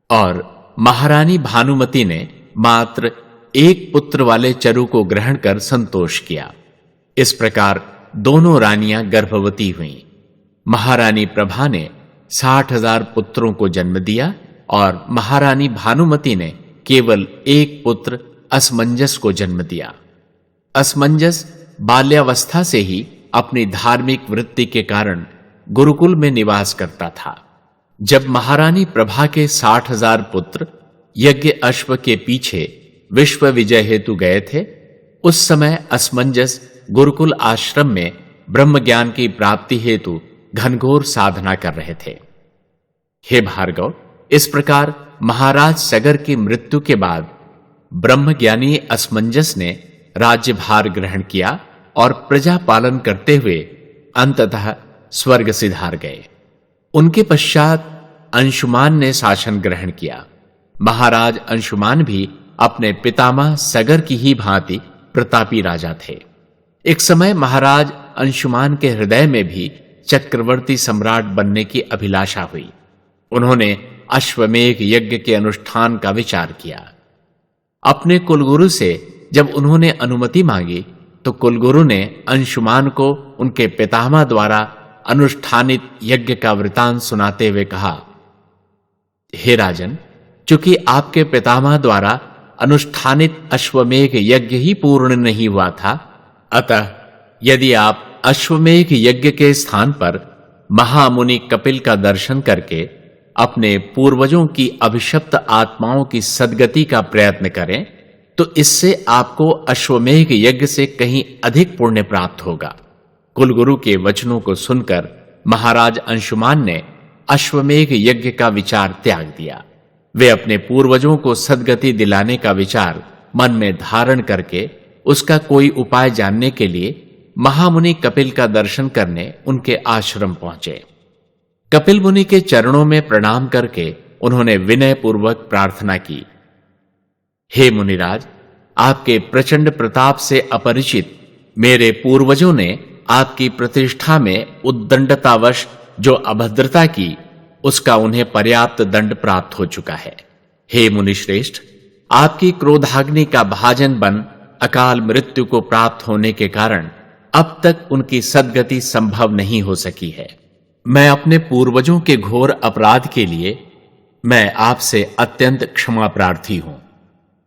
और महारानी भानुमति ने मात्र एक पुत्र वाले चरु को ग्रहण कर संतोष किया। इस प्रकार दोनों रानियां गर्भवती हुईं। महारानी प्रभा ने 60,000 पुत्रों को जन्म दिया और महारानी भानुमति ने केवल एक पुत्र असमंजस को जन्म दिया। असमंजस बाल्यावस्था से ही अपनी धार्मिक वृत्ति के कारण गुरुकुल में निवास करता था। जब महारानी प्रभा के 60,000 पुत्र यज्ञ अश्व के पीछे विश्व विजय हेतु गए थे, उस समय असमंजस गुरुकुल आश्रम में ब्रह्म ज्ञान की प्राप्ति हेतु घनघोर साधना कर रहे थे। हे भार्गव, इस प्रकार महाराज सगर की मृत्यु के बाद ब्रह्मज्ञानी असमंजस ने राज्यभार ग्रहण किया और प्रजा पालन करते हुए अंततः स्वर्ग सिधार गए। उनके पश्चात अंशुमान ने शासन ग्रहण किया। महाराज अंशुमान भी अपने पितामह सगर की ही भांति प्रतापी राजा थे। एक समय महाराज अंशुमान के हृदय में भी चक्रवर्ती सम्राट बनने की अभिलाषा हुई। उन्होंने अश्वमेघ यज्ञ के अनुष्ठान का विचार किया। अपने कुलगुरु से जब उन्होंने अनुमति मांगी तो कुलगुरु ने अंशुमान को उनके पितामह द्वारा अनुष्ठानित यज्ञ का वृतांत सुनाते हुए कहा, हे राजन, चूंकि आपके पितामह द्वारा अनुष्ठानित अश्वमेघ यज्ञ ही पूर्ण नहीं हुआ था, अतः यदि आप अश्वमेघ यज्ञ के स्थान पर महामुनि कपिल का दर्शन करके अपने पूर्वजों की अभिशप्त आत्माओं की सद्गति का प्रयत्न करें तो इससे आपको अश्वमेघ यज्ञ से कहीं अधिक पुण्य प्राप्त होगा। कुलगुरु के वचनों को सुनकर महाराज अंशुमान ने अश्वमेघ यज्ञ का विचार त्याग दिया। वे अपने पूर्वजों को सद्गति दिलाने का विचार मन में धारण करके उसका कोई उपाय जानने के लिए महामुनि कपिल का दर्शन करने उनके आश्रम पहुंचे। कपिल मुनि के चरणों में प्रणाम करके उन्होंने विनय पूर्वक प्रार्थना की, हे मुनिराज, आपके प्रचंड प्रताप से अपरिचित मेरे पूर्वजों ने आपकी प्रतिष्ठा में उद्दंडतावश जो अभद्रता की, उसका उन्हें पर्याप्त दंड प्राप्त हो चुका है। हे मुनिश्रेष्ठ, आपकी क्रोधाग्नि का भाजन बन अकाल मृत्यु को प्राप्त होने के कारण अब तक उनकी सद्गति संभव नहीं हो सकी है। मैं अपने पूर्वजों के घोर अपराध के लिए मैं आपसे अत्यंत क्षमा प्रार्थी हूं।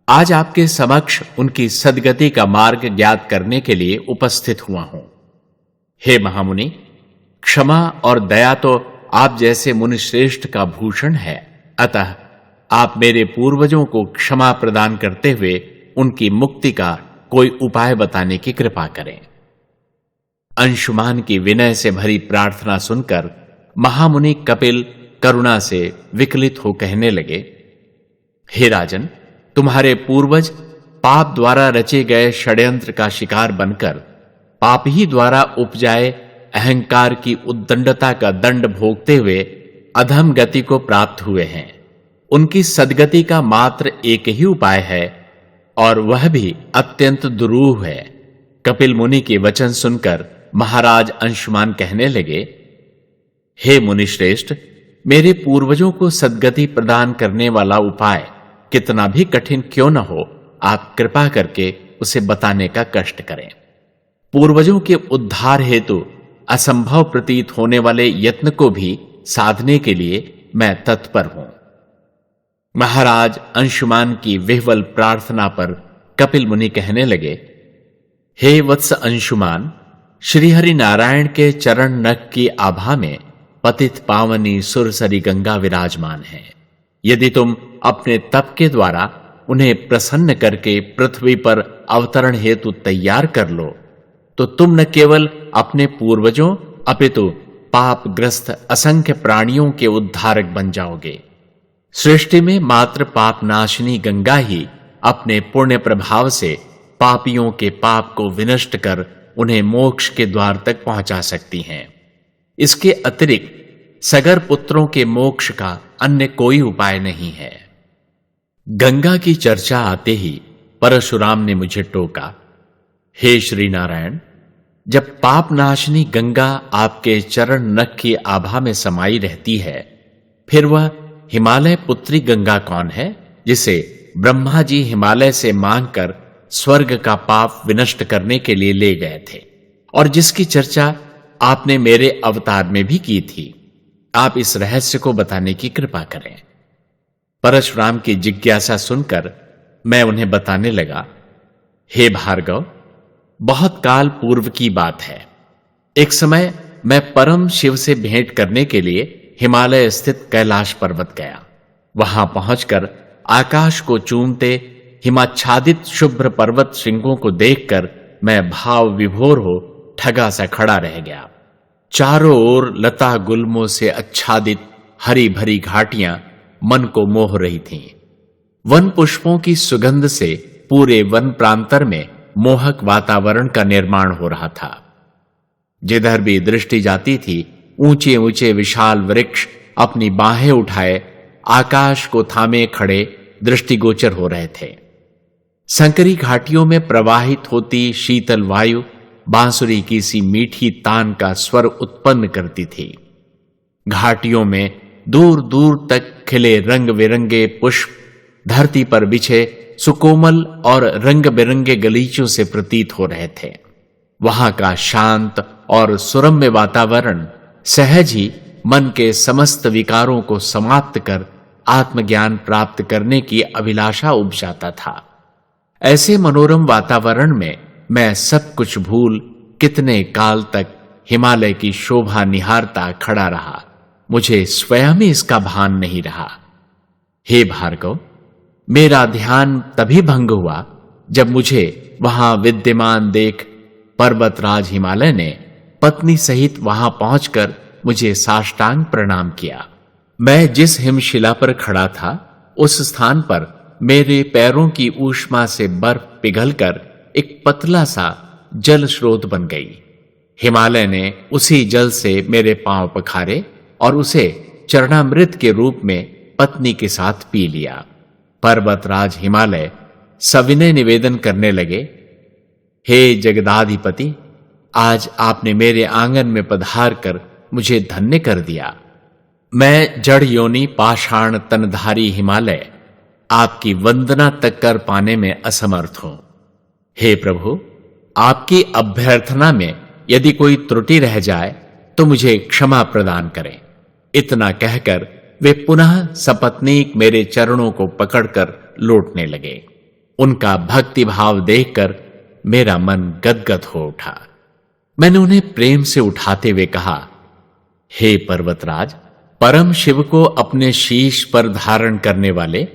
आज आपके समक्ष उनकी सद्गति का मार्ग ज्ञात करने के लिए उपस्थित हुआ हूं। हे महामुनि, क्षमा और दया तो आप जैसे मुनिश्रेष्ठ का भूषण है, अतः आप मेरे पूर्वजों को क्षमा प्रदान करते हुए उनकी मुक्ति का कोई उपाय बताने की कृपा करें। अंशुमान की विनय से भरी प्रार्थना सुनकर महामुनि कपिल करुणा से विकलित हो कहने लगे, हे राजन, तुम्हारे पूर्वज पाप द्वारा रचे गए षड्यंत्र का शिकार बनकर पाप ही द्वारा उपजाए अहंकार की उद्दंडता का दंड भोगते हुए अधम गति को प्राप्त हुए हैं। उनकी सद्गति का मात्र एक ही उपाय है और वह भी अत्यंत दुरूह है। कपिल मुनि के वचन सुनकर महाराज अंशुमान कहने लगे, हे मुनिश्रेष्ठ, मेरे पूर्वजों को सद्गति प्रदान करने वाला उपाय कितना भी कठिन क्यों न हो, आप कृपा करके उसे बताने का कष्ट करें। पूर्वजों के उद्धार हेतु असंभव प्रतीत होने वाले यत्न को भी साधने के लिए मैं तत्पर हूं। महाराज अंशुमान की विह्वल प्रार्थना पर कपिल मुनि कहने लगे, हे वत्स अंशुमान, श्रीहरि नारायण के चरण नख की आभा में पतित पावनी सुरसरी गंगा विराजमान है। यदि तुम अपने तप के द्वारा उन्हें प्रसन्न करके पृथ्वी पर अवतरण हेतु तैयार कर लो, तो तुम न केवल अपने पूर्वजों अपितु पापग्रस्त असंख्य प्राणियों के उद्धारक बन जाओगे। सृष्टि में मात्र पाप नाशिनी गंगा ही अपने पुण्य प्रभाव से पापियों के पाप को विनष्ट कर उन्हें मोक्ष के द्वार तक पहुंचा सकती हैं। इसके अतिरिक्त सगर पुत्रों के मोक्ष का अन्य कोई उपाय नहीं है। गंगा की चर्चा आते ही परशुराम ने मुझे टोका, हे श्री नारायण, जब पाप नाशिनी गंगा आपके चरण नख की आभा में समाई रहती है, फिर वह हिमालय पुत्री गंगा कौन है जिसे ब्रह्मा जी हिमालय से मांगकर स्वर्ग का पाप विनष्ट करने के लिए ले गए थे और जिसकी चर्चा आपने मेरे अवतार में भी की थी? आप इस रहस्य को बताने की कृपा करें। परशुराम की जिज्ञासा सुनकर मैं उन्हें बताने लगा, हे भार्गव, बहुत काल पूर्व की बात है। एक समय मैं परम शिव से भेंट करने के लिए हिमालय स्थित कैलाश पर्वत गया। वहां पहुंचकर आकाश को चूमते हिमाच्छादित शुभ्र पर्वत श्रृंगों को देखकर मैं भाव विभोर हो ठगा सा खड़ा रह गया। चारों ओर लता गुल्मों से आच्छादित हरी भरी घाटियां मन को मोह रही थीं। वन पुष्पों की सुगंध से पूरे वन प्रांतर में मोहक वातावरण का निर्माण हो रहा था। जिधर भी दृष्टि जाती थी, ऊंचे ऊंचे विशाल वृक्ष अपनी बाहें उठाए आकाश को थामे खड़े दृष्टिगोचर हो रहे थे। संकरी घाटियों में प्रवाहित होती शीतल वायु बांसुरी की सी मीठी तान का स्वर उत्पन्न करती थी। घाटियों में दूर दूर तक खिले रंग बिरंगे पुष्प धरती पर बिछे सुकोमल और रंग बिरंगे गलीचों से प्रतीत हो रहे थे। वहां का शांत और सुरम्य वातावरण सहज ही मन के समस्त विकारों को समाप्त कर आत्मज्ञान प्राप्त करने की अभिलाषा उपजाता था। ऐसे मनोरम वातावरण में मैं सब कुछ भूल कितने काल तक हिमालय की शोभा निहारता खड़ा रहा। मुझे स्वयं ही इसका भान नहीं रहा। हे भार्गव, मेरा ध्यान तभी भंग हुआ जब मुझे वहां विद्यमान देख पर्वतराज हिमालय ने पत्नी सहित वहां पहुंचकर मुझे साष्टांग प्रणाम किया। मैं जिस हिमशिला पर खड़ा था, उस स्थान पर मेरे पैरों की ऊष्मा से बर्फ पिघलकर एक पतला सा जल स्रोत बन गई। हिमालय ने उसी जल से मेरे पांव पखारे और उसे चरणामृत के रूप में पत्नी के साथ पी लिया। पर्वतराज हिमालय सविनय निवेदन करने लगे, हे जगदाधिपति, आज आपने मेरे आंगन में पधार कर मुझे धन्य कर दिया। मैं जड़ योनि पाषाण तनधारी हिमालय आपकी वंदना तक कर पाने में असमर्थ हूं। हे प्रभु, आपकी अभ्यर्थना में यदि कोई त्रुटि रह जाए तो मुझे क्षमा प्रदान करें। इतना कहकर वे पुनः सपत्नीक मेरे चरणों को पकड़कर लौटने लगे। उनका भक्ति भाव देखकर मेरा मन गदगद हो उठा। मैंने उन्हें प्रेम से उठाते हुए कहा, हे पर्वतराज, परम शिव को अपने शीश पर धारण करने वाले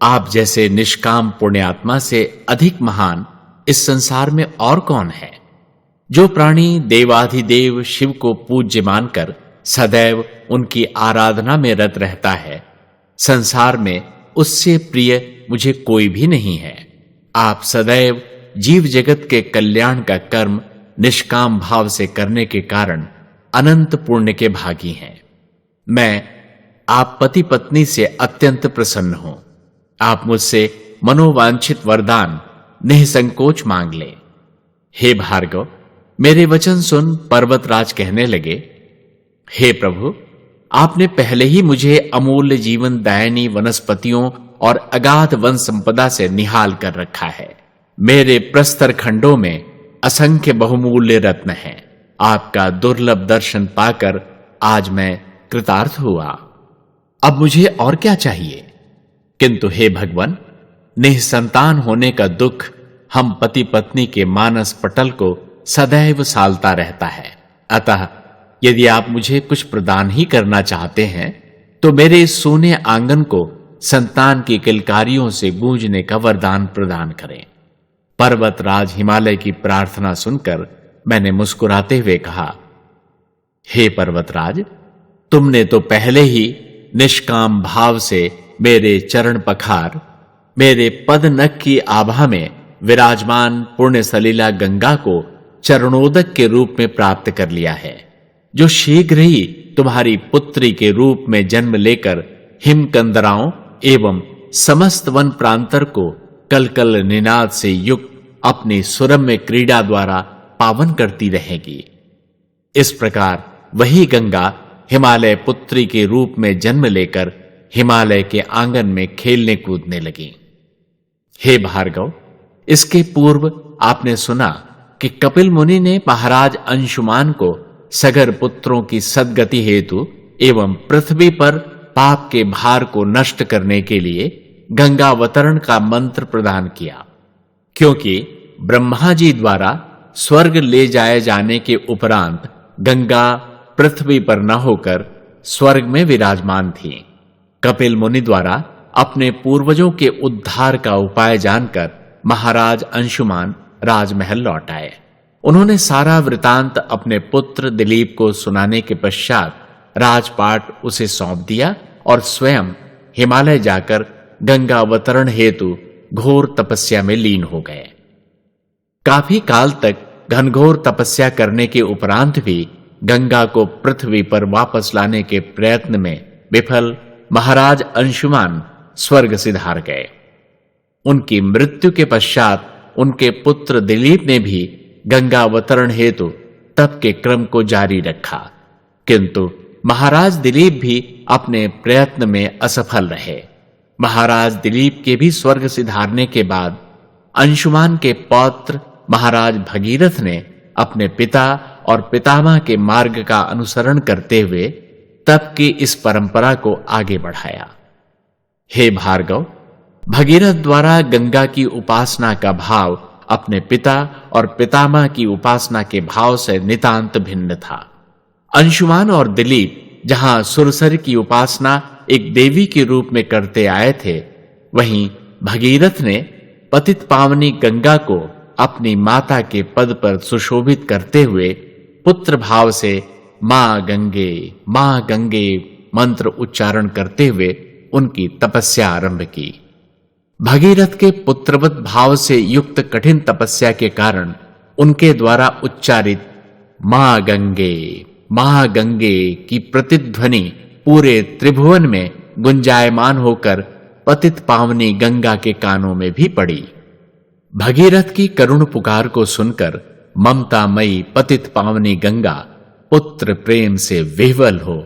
आप जैसे निष्काम पुण्यात्मा से अधिक महान इस संसार में और कौन है? जो प्राणी देवाधिदेव शिव को पूज्य मानकर सदैव उनकी आराधना में रत रहता है, संसार में उससे प्रिय मुझे कोई भी नहीं है। आप सदैव जीव जगत के कल्याण का कर्म निष्काम भाव से करने के कारण अनंत पुण्य के भागी हैं। मैं आप पति पत्नी से अत्यंत प्रसन्न हूं। आप मुझसे मनोवांछित वरदान निसंकोच मांग ले। हे भार्गव, मेरे वचन सुन पर्वतराज कहने लगे, हे प्रभु, आपने पहले ही मुझे अमूल्य जीवन दायनी वनस्पतियों और अगाध वन संपदा से निहाल कर रखा है। मेरे प्रस्तर खंडों में असंख्य बहुमूल्य रत्न हैं। आपका दुर्लभ दर्शन पाकर आज मैं कृतार्थ हुआ। अब मुझे और क्या चाहिए? किंतु हे भगवान, निःसंतान होने का दुख हम पति पत्नी के मानस पटल को सदैव सालता रहता है। अतः यदि आप मुझे कुछ प्रदान ही करना चाहते हैं तो मेरे इस सोने आंगन को संतान की किलकारियों से गूंजने का वरदान प्रदान करें। पर्वतराज हिमालय की प्रार्थना सुनकर मैंने मुस्कुराते हुए कहा, हे पर्वतराज, तुमने तो पहले ही निष्काम भाव से मेरे चरण पखार, मेरे पद नख की आभा में विराजमान पुण्य सलीला गंगा को चरणोदक के रूप में प्राप्त कर लिया है, जो शीघ्र ही तुम्हारी पुत्री के रूप में जन्म लेकर हिमकंदराओं एवं समस्त वन प्रांतर को कलकल निनाद से युक्त अपनी सुरम्य क्रीड़ा द्वारा पावन करती रहेगी। इस प्रकार वही गंगा हिमालय पुत्री के रूप में जन्म लेकर हिमालय के आंगन में खेलने कूदने लगी। हे भार्गव, इसके पूर्व आपने सुना कि कपिल मुनि ने महाराज अंशुमान को सगर पुत्रों की सद्गति हेतु एवं पृथ्वी पर पाप के भार को नष्ट करने के लिए गंगावतरण का मंत्र प्रदान किया, क्योंकि ब्रह्मा जी द्वारा स्वर्ग ले जाए जाने के उपरांत गंगा पृथ्वी पर न होकर स्वर्ग में विराजमान थी। कपिल मुनि द्वारा अपने पूर्वजों के उद्धार का उपाय जानकर महाराज अंशुमान राजमहल लौट आए। उन्होंने सारा वृतांत अपने पुत्र दिलीप को सुनाने के पश्चात राजपाट उसे सौंप दिया और स्वयं हिमालय जाकर गंगावतरण हेतु घोर तपस्या में लीन हो गए। काफी काल तक घनघोर तपस्या करने के उपरांत भी गंगा को पृथ्वी पर वापस लाने के प्रयत्न में विफल महाराज अंशुमान स्वर्ग सिधार गए। उनकी मृत्यु के पश्चात उनके पुत्र दिलीप ने भी गंगावतरण हेतु तप के क्रम को जारी रखा, किंतु महाराज दिलीप भी अपने प्रयत्न में असफल रहे। महाराज दिलीप के भी स्वर्ग सिधारने के बाद अंशुमान के पौत्र महाराज भगीरथ ने अपने पिता और पितामह के मार्ग का अनुसरण करते हुए तप की इस परंपरा को आगे बढ़ाया। हे भार्गव, भगीरथ द्वारा गंगा की उपासना का भाव अपने पिता और पितामह की उपासना के भाव से नितांत भिन्न था। अंशुमान और दिलीप जहां सुरसर की उपासना एक देवी के रूप में करते आए थे, वहीं भगीरथ ने पतित पावनी गंगा को अपनी माता के पद पर सुशोभित करते हुए पुत्र भाव से मां गंगे मंत्र उच्चारण करते हुए उनकी तपस्या आरंभ की। भगीरथ के पुत्रवत भाव से युक्त कठिन तपस्या के कारण उनके द्वारा उच्चारित मां गंगे की प्रतिध्वनि पूरे त्रिभुवन में गुंजायमान होकर पतित पावनी गंगा के कानों में भी पड़ी। भगीरथ की करुण पुकार को सुनकर ममतामयी पतित पावनी गंगा पुत्र प्रेम से विह्वल हो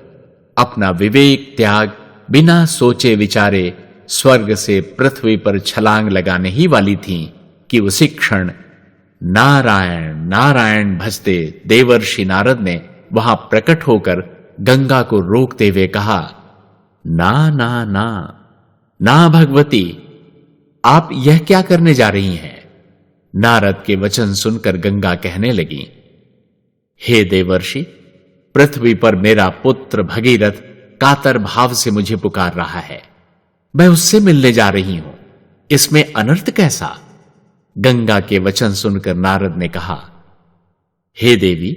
अपना विवेक त्याग बिना सोचे विचारे स्वर्ग से पृथ्वी पर छलांग लगाने ही वाली थीं कि उसी क्षण नारायण नारायण भजते देवर्षि नारद ने वहां प्रकट होकर गंगा को रोकते हुए कहा, ना ना ना ना भगवती, आप यह क्या करने जा रही हैं? नारद के वचन सुनकर गंगा कहने लगी, हे देवर्षि, पृथ्वी पर मेरा पुत्र भगीरथ कातर भाव से मुझे पुकार रहा है। मैं उससे मिलने जा रही हूं, इसमें अनर्थ कैसा? गंगा के वचन सुनकर नारद ने कहा, हे देवी,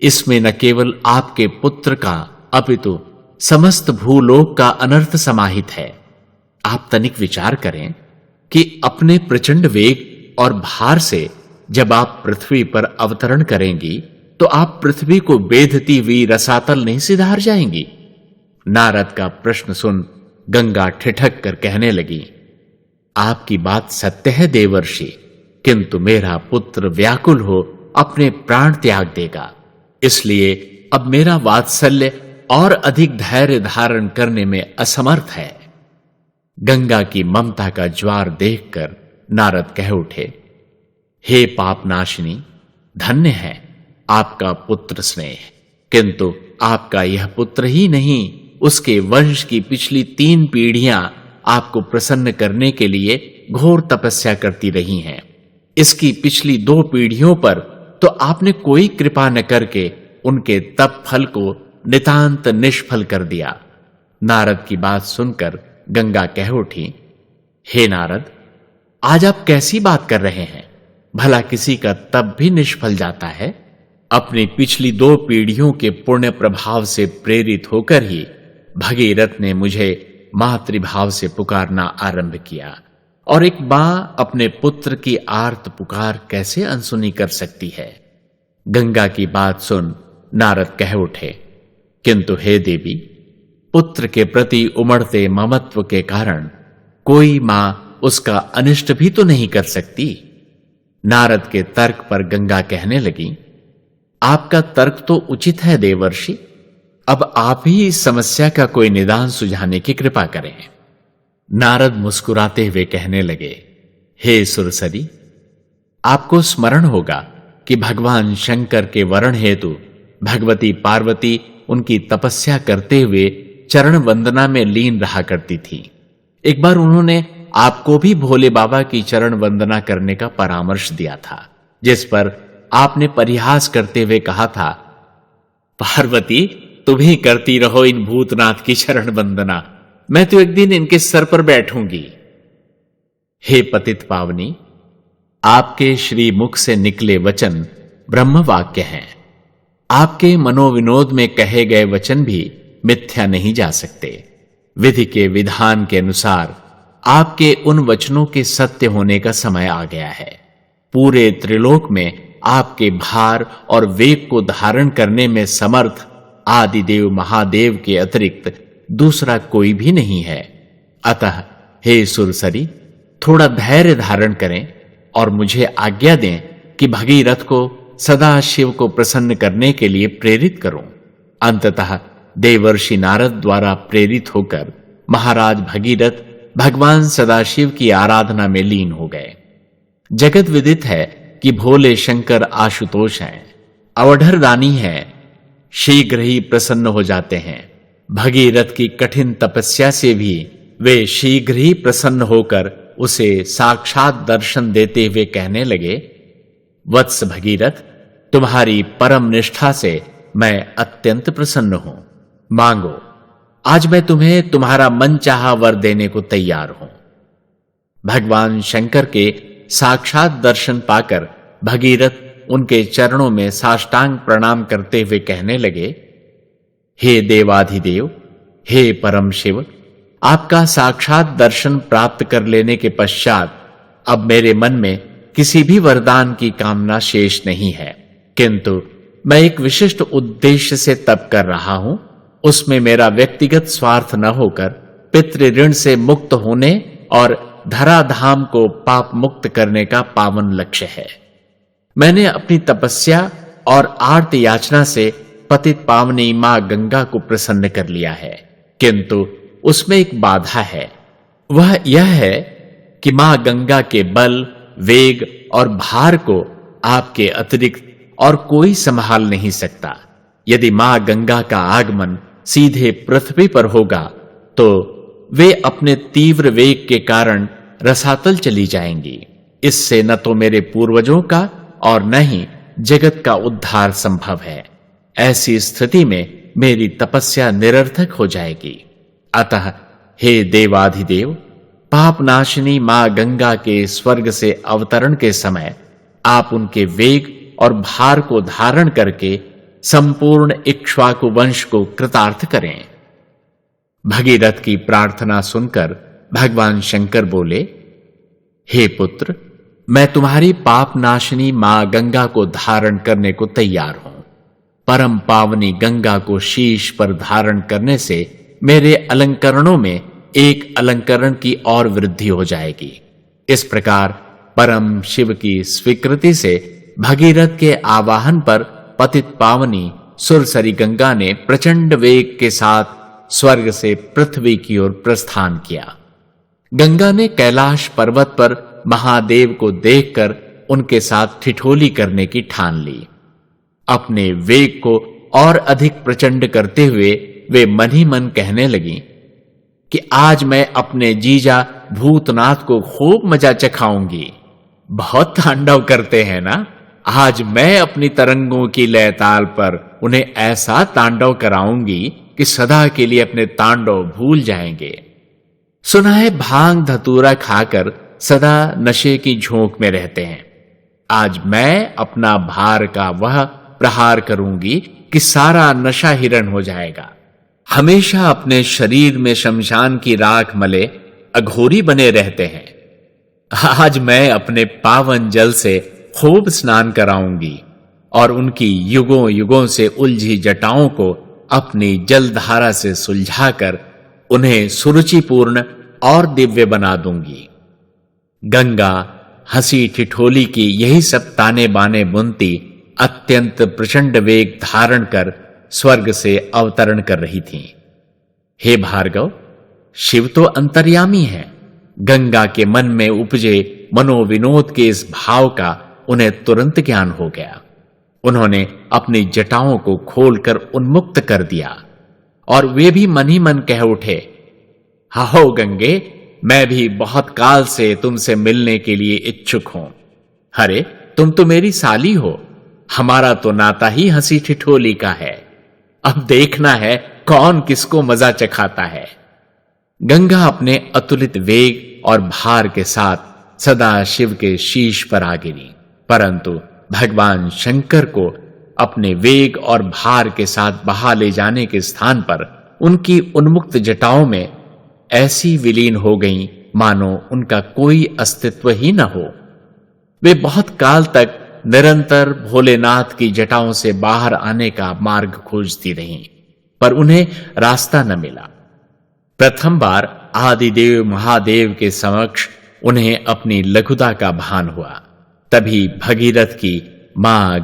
इसमें न केवल आपके पुत्र का अपितु समस्त भूलोक का अनर्थ समाहित है। आप तनिक विचार करें कि अपने प्रचंड वेग और भार से जब आप पृथ्वी पर अवतरण करेंगी तो आप पृथ्वी को बेधती हुई रसातल नहीं सिधार जाएंगी? नारद का प्रश्न सुन गंगा ठिठक कर कहने लगी, आपकी बात सत्य है देवर्षि, किंतु मेरा पुत्र व्याकुल हो अपने प्राण त्याग देगा, इसलिए अब मेरा वात्सल्य और अधिक धैर्य धारण करने में असमर्थ है। गंगा की ममता का ज्वार देखकर नारद कह उठे, हे पापनाशिनी, धन्य है आपका पुत्र स्नेह, किंतु आपका यह पुत्र ही नहीं, उसके वंश की पिछली 3 पीढ़ियां आपको प्रसन्न करने के लिए घोर तपस्या करती रही हैं। इसकी पिछली 2 पीढ़ियों पर तो आपने कोई कृपा न करके उनके तप फल को नितांत निष्फल कर दिया। नारद की बात सुनकर गंगा कह उठी, हे नारद, आज आप कैसी बात कर रहे हैं? भला किसी का तप भी निष्फल जाता है? अपनी पिछली 2 पीढ़ियों के पुण्य प्रभाव से प्रेरित होकर ही भगीरथ ने मुझे मातृभाव से पुकारना आरंभ किया, और एक मां अपने पुत्र की आर्त पुकार कैसे अनसुनी कर सकती है? गंगा की बात सुन नारद कह उठे, किंतु हे देवी, पुत्र के प्रति उमड़ते ममत्व के कारण कोई मां उसका अनिष्ट भी तो नहीं कर सकती। नारद के तर्क पर गंगा कहने लगी, आपका तर्क तो उचित है देवर्षि, अब आप ही इस समस्या का कोई निदान सुझाने की कृपा करें। नारद मुस्कुराते हुए कहने लगे, हे सुरसरी, आपको स्मरण होगा कि भगवान शंकर के वरण हेतु भगवती पार्वती उनकी तपस्या करते हुए चरण वंदना में लीन रहा करती थी। एक बार उन्होंने आपको भी भोले बाबा की चरण वंदना करने का परामर्श दिया था, जिस पर आपने परिहास करते हुए कहा था, पार्वती तुम ही करती रहो इन भूतनाथ की चरण वंदना, मैं तो एक दिन इनके सर पर बैठूंगी। हे पतित पावनी, आपके श्री मुख से निकले वचन ब्रह्म वाक्य हैं। आपके मनोविनोद में कहे गए वचन भी मिथ्या नहीं जा सकते। विधि के विधान के अनुसार आपके उन वचनों के सत्य होने का समय आ गया है। पूरे त्रिलोक में आपके भार और वेग को धारण करने में समर्थ आदिदेव महादेव के अतिरिक्त दूसरा कोई भी नहीं है। अतः हे सुरसरी, थोड़ा धैर्य धारण करें और मुझे आज्ञा दें कि भगीरथ को सदा शिव को प्रसन्न करने के लिए प्रेरित करूं। अंततः देवर्षि नारद द्वारा प्रेरित होकर महाराज भगीरथ भगवान सदाशिव की आराधना में लीन हो गए। जगत विदित है कि भोले शंकर आशुतोष हैं, अवधर दानी हैं, शीघ्र ही प्रसन्न हो जाते हैं। भगीरथ की कठिन तपस्या से भी वे शीघ्र ही प्रसन्न होकर उसे साक्षात दर्शन देते हुए कहने लगे, वत्स भगीरथ, तुम्हारी परम निष्ठा से मैं अत्यंत प्रसन्न हूं। मांगो, आज मैं तुम्हें तुम्हारा मनचाहा वर देने को तैयार हूं। भगवान शंकर के साक्षात दर्शन पाकर भगीरथ उनके चरणों में साष्टांग प्रणाम करते हुए कहने लगे, हे देवाधिदेव, हे परम शिव, आपका साक्षात दर्शन प्राप्त कर लेने के पश्चात अब मेरे मन में किसी भी वरदान की कामना शेष नहीं है, किंतु मैं एक विशिष्ट उद्देश्य से तप कर रहा हूं। उसमें मेरा व्यक्तिगत स्वार्थ न होकर पितृ ऋण से मुक्त होने और धराधाम को पाप मुक्त करने का पावन लक्ष्य है। मैंने अपनी तपस्या और आर्त याचना से पतित पावनी मां गंगा को प्रसन्न कर लिया है, किंतु उसमें एक बाधा है। वह यह है कि मां गंगा के बल, वेग और भार को आपके अतिरिक्त और कोई संभाल नहीं सकता। यदि मां गंगा का आगमन सीधे पृथ्वी पर होगा तो वे अपने तीव्र वेग के कारण रसातल चली जाएंगी। इससे न तो मेरे पूर्वजों का और न ही जगत का उद्धार संभव है। ऐसी स्थिति में मेरी तपस्या निरर्थक हो जाएगी। अतः हे देवाधिदेव, पापनाशिनी मां गंगा के स्वर्ग से अवतरण के समय आप उनके वेग और भार को धारण करके संपूर्ण इक्ष्वाकु वंश को कृतार्थ करें। भगीरथ की प्रार्थना सुनकर भगवान शंकर बोले, हे पुत्र, मैं तुम्हारी पापनाशिनी मां गंगा को धारण करने को तैयार हूं। परम पावनी गंगा को शीश पर धारण करने से मेरे अलंकरणों में एक अलंकरण की और वृद्धि हो जाएगी। इस प्रकार परम शिव की स्वीकृति से भगीरथ के आवाहन पर पतित पावनी सुरसरी गंगा ने प्रचंड वेग के साथ स्वर्ग से पृथ्वी की ओर प्रस्थान किया। गंगा ने कैलाश पर्वत पर महादेव को देखकर उनके साथ ठिठोली करने की ठान ली। अपने वेग को और अधिक प्रचंड करते हुए वे मन ही मन कहने लगी कि आज मैं अपने जीजा भूतनाथ को खूब मजा चखाऊंगी। बहुत तांडव करते हैं ना, आज मैं अपनी तरंगों की लय ताल पर उन्हें ऐसा तांडव कराऊंगी कि सदा के लिए अपने तांडव भूल जाएंगे। सुना है भांग धतूरा खाकर सदा नशे की झोंक में रहते हैं। आज मैं अपना भार का वह प्रहार करूंगी कि सारा नशा हिरण हो जाएगा। हमेशा अपने शरीर में शमशान की राख मले अघोरी बने रहते हैं। आज मैं अपने पावन जल से खूब स्नान कराऊंगी और उनकी युगों युगों से उलझी जटाओं को अपनी जलधारा से सुलझाकर उन्हें सुरुचिपूर्ण और दिव्य बना दूंगी। गंगा हंसी ठिठोली की यही सब ताने बाने बुनती अत्यंत प्रचंड वेग धारण कर स्वर्ग से अवतरण कर रही थीं। हे भार्गव, शिव तो अंतर्यामी है। गंगा के मन में उपजे मनोविनोद के इस भाव का उन्हें तुरंत ज्ञान हो गया। उन्होंने अपनी जटाओं को खोलकर उन्मुक्त कर दिया और वे भी मन ही मन कह उठे, हाहो गंगे, मैं भी बहुत काल से तुमसे मिलने के लिए इच्छुक हूं। अरे तुम तो मेरी साली हो, हमारा तो नाता ही हंसी ठिठोली का है। अब देखना है कौन किसको मजा चखाता है। गंगा अपने अतुलित वेग और भार के साथ सदा शिव के शीश पर आ गिरी, परंतु भगवान शंकर को अपने वेग और भार के साथ बहा ले जाने के स्थान पर उनकी उन्मुक्त जटाओं में ऐसी विलीन हो गईं मानो उनका कोई अस्तित्व ही न हो। वे बहुत काल तक निरंतर भोलेनाथ की जटाओं से बाहर आने का मार्ग खोजती रहीं, पर उन्हें रास्ता न मिला। प्रथम बार आदिदेव महादेव के समक्ष उन्हें अपनी लघुता का भान हुआ। तभी भगीरथ की मां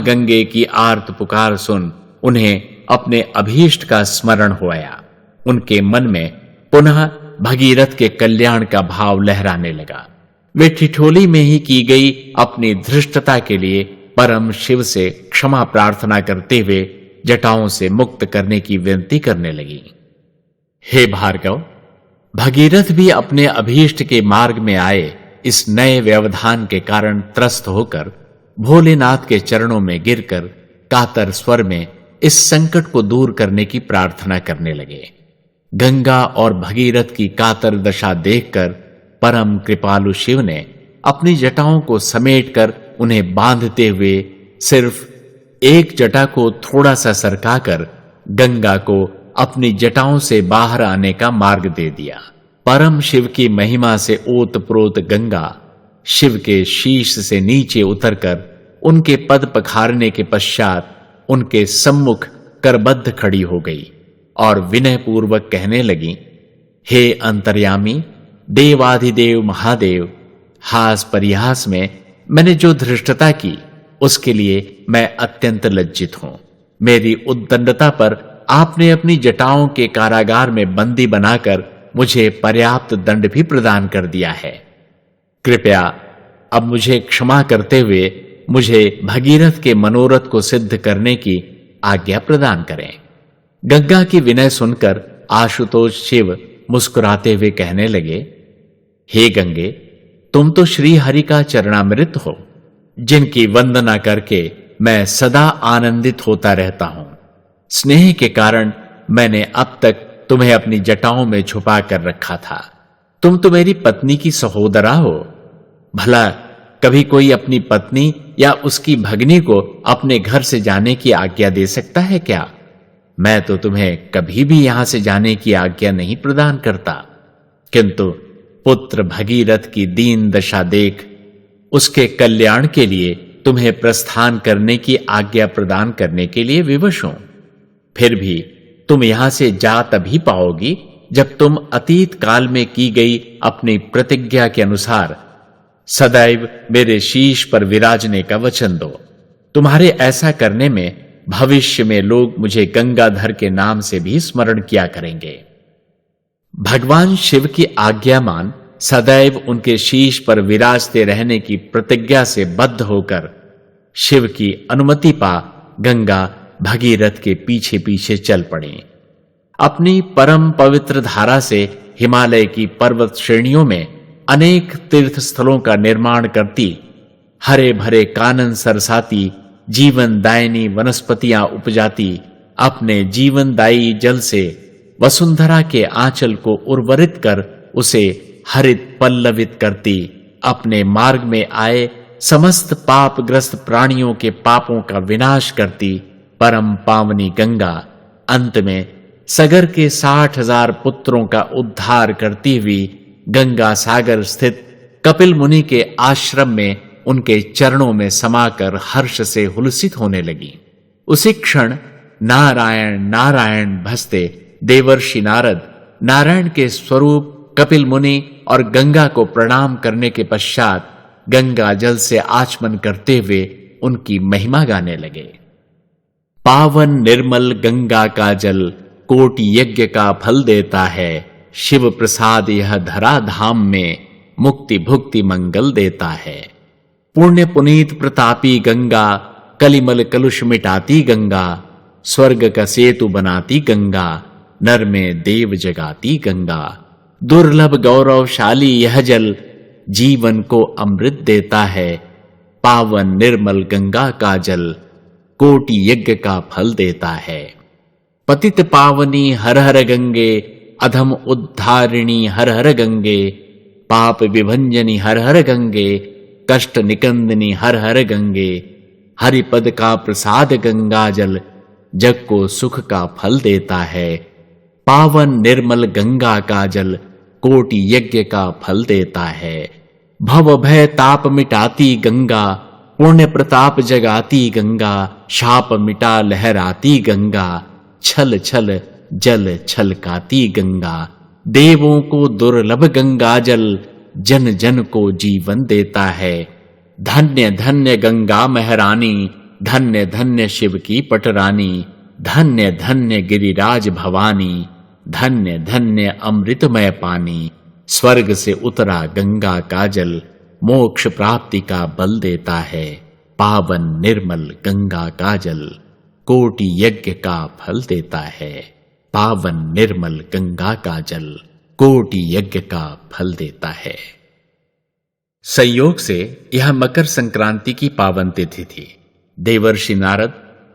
गंगे की आर्त पुकार सुन उन्हें अपने अभीष्ट का स्मरण हो आया। उनके मन में पुनः भगीरथ के कल्याण का भाव लहराने लगा। वे ठिठोली में ही की गई अपनी धृष्टता के लिए परम शिव से क्षमा प्रार्थना करते हुए जटाओं से मुक्त करने की विनती करने लगी। हे भार्गव, भगीरथ भी अपने अभीष्ट के मार्ग में आए इस नए व्यवधान के कारण त्रस्त होकर भोलेनाथ के चरणों में गिरकर कातर स्वर में इस संकट को दूर करने की प्रार्थना करने लगे। गंगा और भगीरथ की कातर दशा देखकर परम कृपालु शिव ने अपनी जटाओं को समेटकर उन्हें बांधते हुए सिर्फ एक जटा को थोड़ा सा सरकाकर गंगा को अपनी जटाओं से बाहर आने का मार्ग दे दिया। परम शिव की महिमा से ओतप्रोत गंगा शिव के शीश से नीचे उतरकर उनके पद पखारने के पश्चात उनके सम्मुख करबद्ध खड़ी हो गई और विनय पूर्वक कहने लगी, हे अंतर्यामी देवाधिदेव महादेव, हास परिहास में मैंने जो धृष्टता की उसके लिए मैं अत्यंत लज्जित हूं। मेरी उद्दंडता पर आपने अपनी जटाओं के कारागार में बंदी बनाकर मुझे पर्याप्त दंड भी प्रदान कर दिया है। कृपया अब मुझे क्षमा करते हुए मुझे भगीरथ के मनोरथ को सिद्ध करने की आज्ञा प्रदान करें। गंगा की विनय सुनकर आशुतोष शिव मुस्कुराते हुए कहने लगे, हे गंगे, तुम तो श्री हरि का चरणामृत हो, जिनकी वंदना करके मैं सदा आनंदित होता रहता हूं। स्नेह के कारण मैंने अब तक तुम्हें अपनी जटाओं में छुपा कर रखा था। तुम तो मेरी पत्नी की सहोदरा हो। भला कभी कोई अपनी पत्नी या उसकी भगनी को अपने घर से जाने की आज्ञा दे सकता है क्या? मैं तो तुम्हें कभी भी यहां से जाने की आज्ञा नहीं प्रदान करता, किंतु पुत्र भगीरथ की दीन दशा देख उसके कल्याण के लिए तुम्हें प्रस्थान करने की आज्ञा प्रदान करने के लिए विवश हूं। फिर भी तुम यहां से जा तभी पाओगी जब तुम अतीत काल में की गई अपनी प्रतिज्ञा के अनुसार सदैव मेरे शीश पर विराजने का वचन दो। तुम्हारे ऐसा करने में भविष्य में लोग मुझे गंगाधर के नाम से भी स्मरण किया करेंगे। भगवान शिव की आज्ञा मान सदैव उनके शीश पर विराजते रहने की प्रतिज्ञा से बद्ध होकर शिव की अनुमति पा गंगा भगीरथ के पीछे पीछे चल पड़े। अपनी परम पवित्र धारा से हिमालय की पर्वत श्रेणियों में अनेक तीर्थ स्थलों का निर्माण करती, हरे भरे कानन सरसाती जीवन दायिनी वनस्पतियां उपजाती, अपने जीवनदायी जल से वसुंधरा के आंचल को उर्वरित कर उसे हरित पल्लवित करती, अपने मार्ग में आए समस्त पापग्रस्त प्राणियों के पापों का विनाश करती परम पावनी गंगा अंत में सगर के 60,000 पुत्रों का उद्धार करती हुई गंगा सागर स्थित कपिल मुनि के आश्रम में उनके चरणों में समाकर हर्ष से हुलसित होने लगी। उसी क्षण नारायण नारायण भसते देवर्षि नारद नारायण के स्वरूप कपिल मुनि और गंगा को प्रणाम करने के पश्चात गंगा जल से आचमन करते हुए उनकी महिमा गाने लगे। पावन निर्मल गंगा का जल कोटि यज्ञ का फल देता है, शिव प्रसाद यह धरा धाम में मुक्ति भुक्ति मंगल देता है। पुण्य पुनीत प्रतापी गंगा कलिमल कलुष मिटाती गंगा, स्वर्ग का सेतु बनाती गंगा, नर में देव जगाती गंगा। दुर्लभ गौरवशाली यह जल जीवन को अमृत देता है, पावन निर्मल गंगा का जल कोटि यज्ञ का फल देता है। पतित पावनी हर हर गंगे, अधम उद्धारिणी हर हर गंगे, पाप विभंजनी हर हर गंगे, कष्ट निकंदनी हर हर गंगे। हरिपद का प्रसाद गंगा जल जग को सुख का फल देता है, पावन निर्मल गंगा का जल कोटि यज्ञ का फल देता है। भव भय ताप मिटाती गंगा, पुण्य प्रताप जगाती गंगा, शाप मिटा लहराती गंगा, छल छल जल छलकाती गंगा। देवों को दुर्लभ गंगा जल जन जन को जीवन देता है। धन्य धन्य गंगा महरानी, धन्य धन्य शिव की पटरानी, धन्य धन्य गिरिराज भवानी, धन्य धन्य अमृतमय पानी। स्वर्ग से उतरा गंगा का जल मोक्ष प्राप्ति का बल देता है, पावन निर्मल गंगा का जल कोटि यज्ञ का फल देता है, पावन निर्मल गंगा का जल कोटि यज्ञ का फल देता है। संयोग से यह मकर संक्रांति की पावन तिथि थी। देवर्षि नारद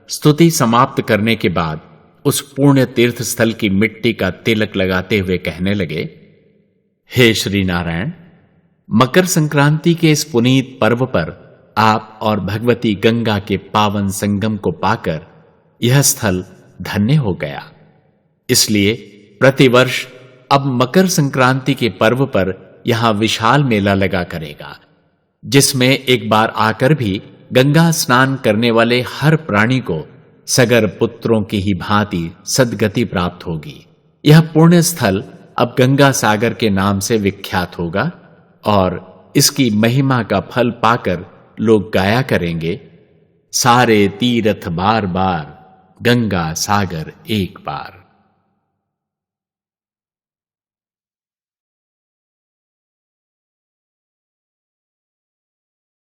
स्तुति समाप्त करने के बाद उस पुण्य तीर्थ स्थल की मिट्टी का तिलक लगाते हुए कहने लगे, हे श्री नारायण, मकर संक्रांति के इस पुनीत पर्व पर आप और भगवती गंगा के पावन संगम को पाकर यह स्थल धन्य हो गया। इसलिए प्रतिवर्ष अब मकर संक्रांति के पर्व पर यहां विशाल मेला लगा करेगा, जिसमें एक बार आकर भी गंगा स्नान करने वाले हर प्राणी को सगर पुत्रों की ही भांति सद्गति प्राप्त होगी। यह पुण्य स्थल अब गंगा सागर के नाम से विख्यात होगा और इसकी महिमा का फल पाकर लोग गाया करेंगे, सारे तीर्थ बार बार, गंगा सागर एक बार।